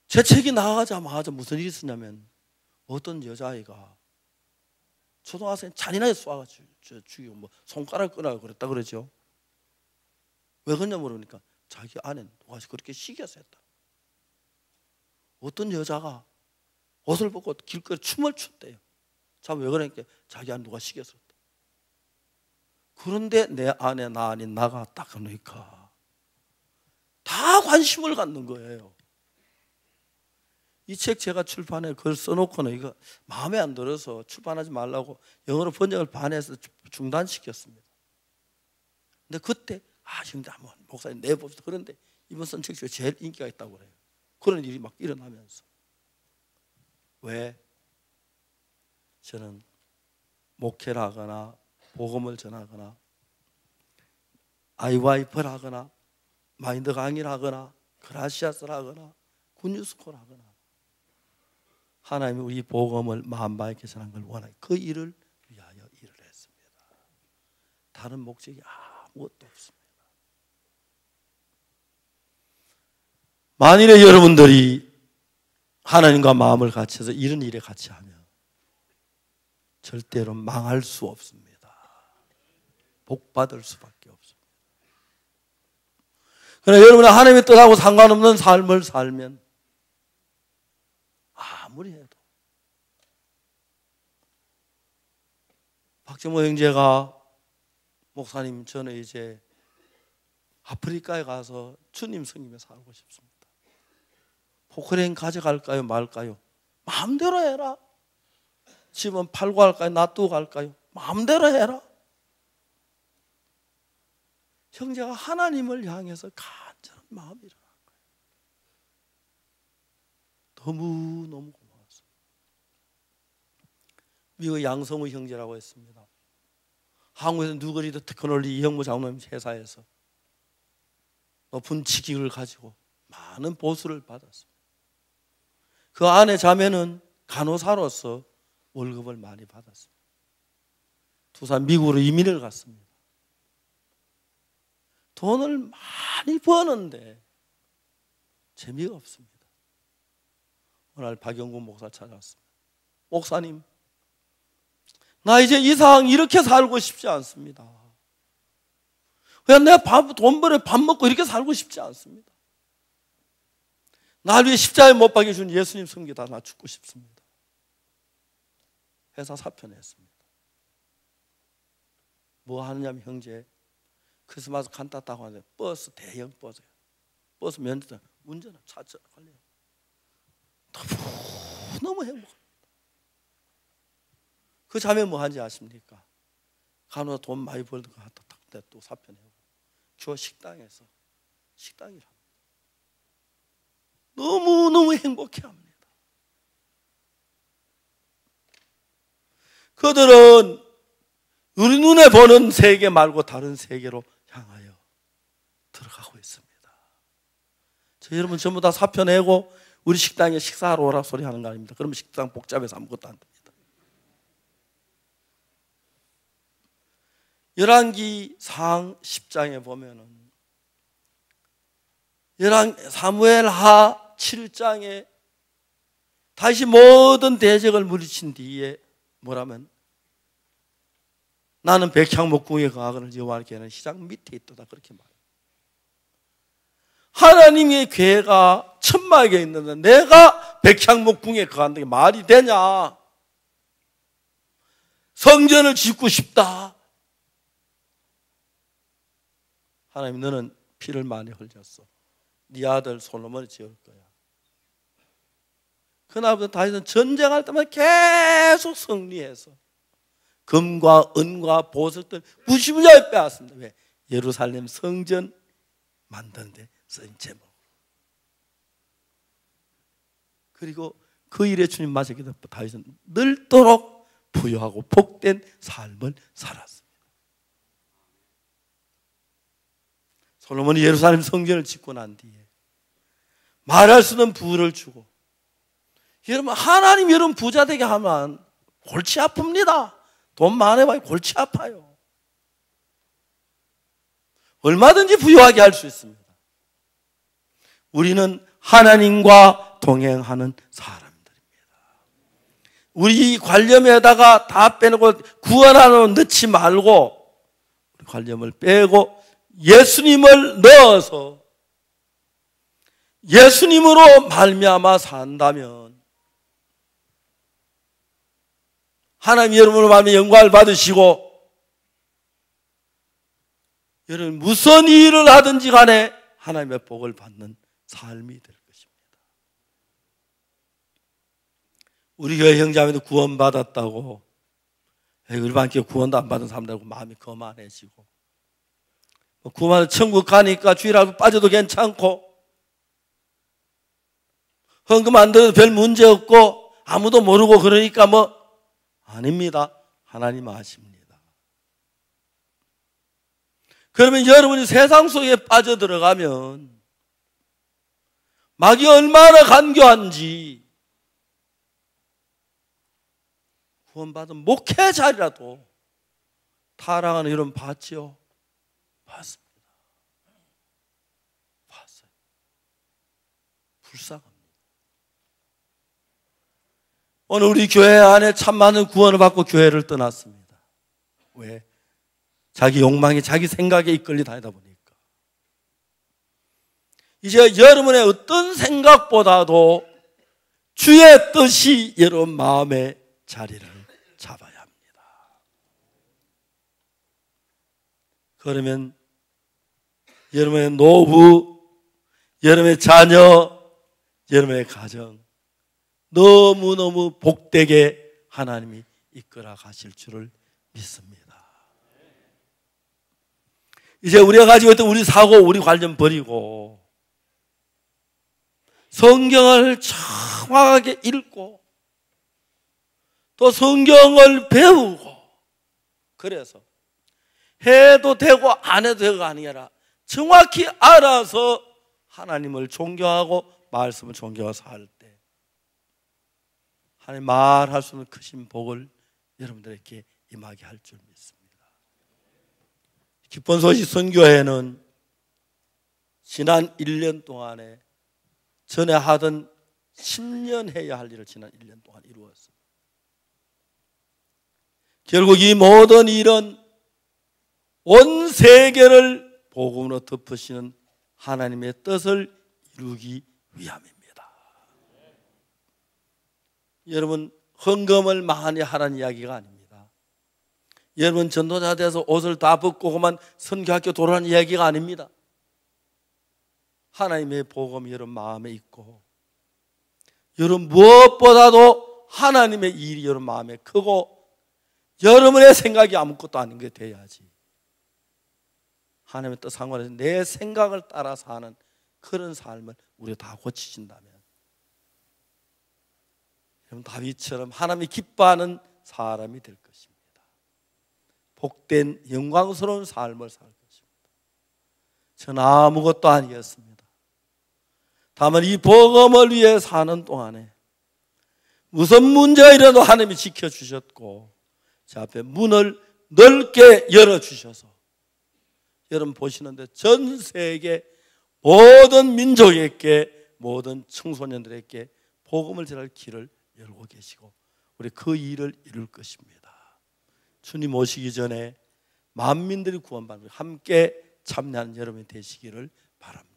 제 책이 나가자마자 무슨 일이 있었냐면 어떤 여자아이가 초등학생 잔인하게 쏴가지고 죽이고 뭐 손가락 끊으라고 그랬다 그러죠. 왜 그러냐 물으니까 자기 아내 누가 그렇게 시켜서 했다. 어떤 여자가 옷을 벗고 길거리 춤을 췄대요. 참 왜 그러니까 자기 아내 누가 시켜서 했다. 그런데 내 아내 나 아닌 나가 딱 그러니까 다 관심을 갖는 거예요. 이 책 제가 출판에 글 써놓고는 이거 마음에 안 들어서 출판하지 말라고 영어로 번역을 반해서 중단시켰습니다. 근데 그때 형님 한번 목사님 내봅시다. 그런데 이번 쓴 책 중에 제일 인기가 있다고 그래요. 그런 일이 막 일어나면서. 왜? 저는 목회를 하거나 복음을 전하거나 IYF를 하거나 마인드 강의를 하거나 그라시아스를 하거나 굿뉴스콜을 하거나 하나님이 우리 복음을 마음밖에 전한 걸 원하기 그 일을 위하여 일을 했습니다. 다른 목적이 아무것도 없습니다. 만일에 여러분들이 하나님과 마음을 같이해서 이런 일에 같이 하면 절대로 망할 수 없습니다. 복 받을 수밖에 없습니다. 그러나 여러분이 하나님의 뜻하고 상관없는 삶을 살면 아무리 해도 박정모 형제가 목사님 저는 이제 아프리카에 가서 주님 성김에 살고 싶습니다. 포크레인 가져갈까요 말까요? 마음대로 해라. 집은 팔고 갈까요 놔두고 갈까요? 마음대로 해라. 형제가 하나님을 향해서 간절한 마음이 일어난 거예요. 너무너무 고마웠어요. 미국 양성우 형제라고 했습니다. 한국에서 누구리도 테크놀리 이형무 장로님 회사에서 높은 직위를 가지고 많은 보수를 받았습니다. 그 아내 자매는 간호사로서 월급을 많이 받았습니다. 두산 미국으로 이민을 갔습니다. 돈을 많이 버는데 재미가 없습니다. 오늘 박영군 목사 찾아왔습니다. 목사님, 나 이제 이상 이렇게 살고 싶지 않습니다. 그냥 내가 돈 벌어 밥 먹고 이렇게 살고 싶지 않습니다. 날 위해 십자가에 못 박혀 준 예수님 섬기다 나 죽고 싶습니다. 회사 사표 냈습니다. 뭐 하느냐면 형제, 크리스마스 간다고 하는데 버스, 대형 버스예요. 버스 면허증 운전은 차차 걸려요. 너무 행복합니다. 그 자매 뭐 하는지 아십니까? 간호사 돈 많이 벌던 거 갖다 또 사표내고 주어 식당에서 식당이라 너무너무 행복해합니다. 그들은 우리 눈에 보는 세계 말고 다른 세계로 향하여 들어가고 있습니다. 저 여러분 전부 다 사표 내고 우리 식당에 식사하러 오라 소리 하는 거 아닙니다. 그러면 식당 복잡해서 아무것도 안 됩니다. 열왕기상 10장에 보면은 사무엘하 7장에 다시 모든 대적을 물리친 뒤에 뭐라면 나는 백향목궁에 거하거늘 여호와께는 시장 밑에 있도다 그렇게 말해요. 하나님의 궤가 천막에 있는데 내가 백향목궁에 거한다는 게 말이 되냐? 성전을 짓고 싶다. 하나님 너는 피를 많이 흘렸어. 네 아들 솔로몬이 지을 거야. 그날부터 다윗은 전쟁할 때마다 계속 승리해서 금과 은과 보석들 무시무시하게 빼앗습니다. 왜? 예루살렘 성전 만드는데 쓰인 제목. 그리고 그 일에 주님 맞이하게 되고 다윗은 늘도록 부유하고 복된 삶을 살았습니다. 솔로몬이 예루살렘 성전을 짓고 난 뒤에 말할 수 없는 부를 주고, 여러분 하나님 여러분 부자 되게 하면 골치 아픕니다. 돈 많아봐야 골치 아파요. 얼마든지 부유하게 할 수 있습니다. 우리는 하나님과 동행하는 사람들입니다. 우리 관념에다가 다 빼놓고 구원하는 넣지 말고 우리 관념을 빼고 예수님을 넣어서 예수님으로 말미암아 산다면 하나님 여러분으로 말미암아 영광을 받으시고, 여러분 무슨 일을 하든지 간에 하나님의 복을 받는 삶이 될 것입니다. 우리 교회 형제자매도 구원받았다고 일반 교회 구원도 안 받은 사람들하고 마음이 거만해지고, 구원받아 천국 가니까 주일하고 빠져도 괜찮고 헌금 안 들어도 별 문제 없고 아무도 모르고 그러니까 뭐 아닙니다. 하나님 아십니다. 그러면 여러분이 세상 속에 빠져들어가면 마귀 얼마나 간교한지 구원받은 목회 자리라도 타락하는 여러분 봤죠? 봤습니다. 봤어요. 불쌍합니다. 오늘 우리 교회 안에 참 많은 구원을 받고 교회를 떠났습니다. 왜? 자기 욕망에 자기 생각에 이끌려 다니다 보니까. 이제 여러분의 어떤 생각보다도 주의 뜻이 여러분 마음의 자리를 잡아야 합니다. 그러면 여러분의 노후, 여러분의 자녀, 여러분의 가정 너무너무 복되게 하나님이 이끌어 가실 줄을 믿습니다. 이제 우리가 가지고 있던 우리 사고, 우리 관념 버리고 성경을 정확하게 읽고 또 성경을 배우고, 그래서 해도 되고 안 해도 되고가 아니라 정확히 알아서 하나님을 존경하고 말씀을 존경하고 살 때 하나님 말할 수 없는 크신 복을 여러분들에게 임하게 할 줄 믿습니다. 기쁜 소식 선교회는 지난 1년 동안에 전에 하던 10년 해야 할 일을 지난 1년 동안 이루었습니다. 결국 이 모든 일은 온 세계를 복음으로 덮으시는 하나님의 뜻을 이루기 위함입니다. 여러분 헌금을 많이 하라는 이야기가 아닙니다. 여러분 전도자 돼서 옷을 다 벗고 그만 선교학교 돌아가는 얘기가 아닙니다. 하나님의 복음이 여러분 마음에 있고 여러분 무엇보다도 하나님의 일이 여러분 마음에 크고 여러분의 생각이 아무것도 아닌 게 돼야지. 하나님의 뜻 상관해서 내 생각을 따라 사는 그런 삶을 우리가 다 고치신다면 여러분 다윗처럼 하나님이 기뻐하는 사람이 될 것입니다. 복된 영광스러운 삶을 살 것입니다. 저는 아무것도 아니었습니다. 다만 이 복음을 위해 사는 동안에 무슨 문제가 일어나도 하나님이 지켜주셨고 제 앞에 문을 넓게 열어주셔서 여러분 보시는데 전 세계 모든 민족에게 모든 청소년들에게 복음을 전할 길을 열고 계시고 우리 그 일을 이룰 것입니다. 주님 오시기 전에 만민들이 구원받는 함께 참여하는 여러분이 되시기를 바랍니다.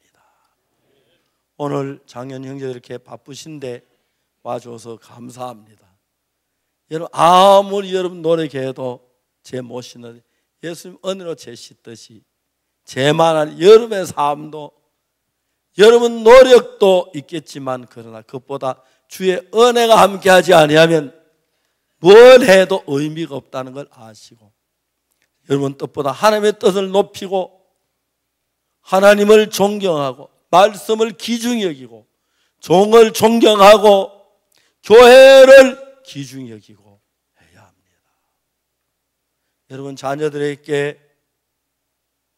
오늘 장현 형제들 이렇게 바쁘신데 와줘서 감사합니다. 여러분 아무리 여러분 노력해도 제 모시는 예수님 은혜로 제 씻듯이 제만한 여러분의 삶도 여러분 노력도 있겠지만 그러나 그것보다 주의 은혜가 함께하지 아니하면 뭘 해도 의미가 없다는 걸 아시고 여러분 뜻보다 하나님의 뜻을 높이고 하나님을 존경하고 말씀을 귀중히 여기고 종을 존경하고 교회를 귀중히 여기고 해야 합니다. 여러분 자녀들에게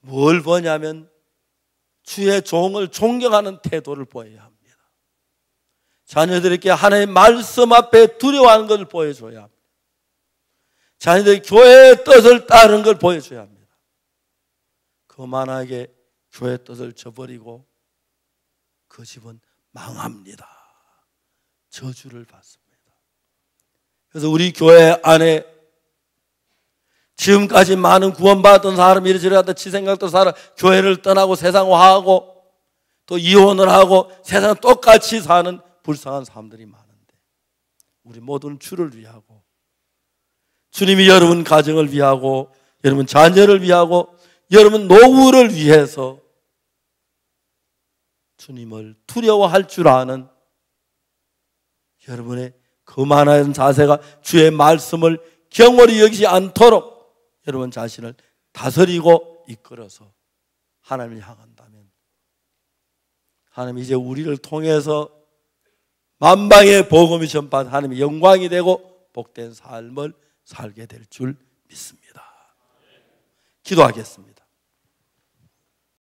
뭘 보냐면 주의 종을 존경하는 태도를 보여야 합니다. 자녀들에게 하나님의 말씀 앞에 두려워하는 것을 보여줘야 합니다. 자녀들이 교회의 뜻을 따르는 걸 보여줘야 합니다. 그만하게 교회의 뜻을 저버리고 그 집은 망합니다. 저주를 받습니다. 그래서 우리 교회 안에 지금까지 많은 구원받은 사람이 이리저리 하다 지생각도 살아 교회를 떠나고 세상화하고 또 이혼을 하고 세상 똑같이 사는 불쌍한 사람들이 많은데 우리 모두는 주를 위하고 주님이 여러분 가정을 위하고 여러분 자녀를 위하고 여러분 노후를 위해서 주님을 두려워할 줄 아는 여러분의 거만한 자세가 주의 말씀을 경홀히 여기지 않도록 여러분 자신을 다스리고 이끌어서 하나님을 향한다면 하나님 이제 우리를 통해서 만방의 복음이 전파한 하나님의 영광이 되고 복된 삶을 살게 될 줄 믿습니다. 기도하겠습니다.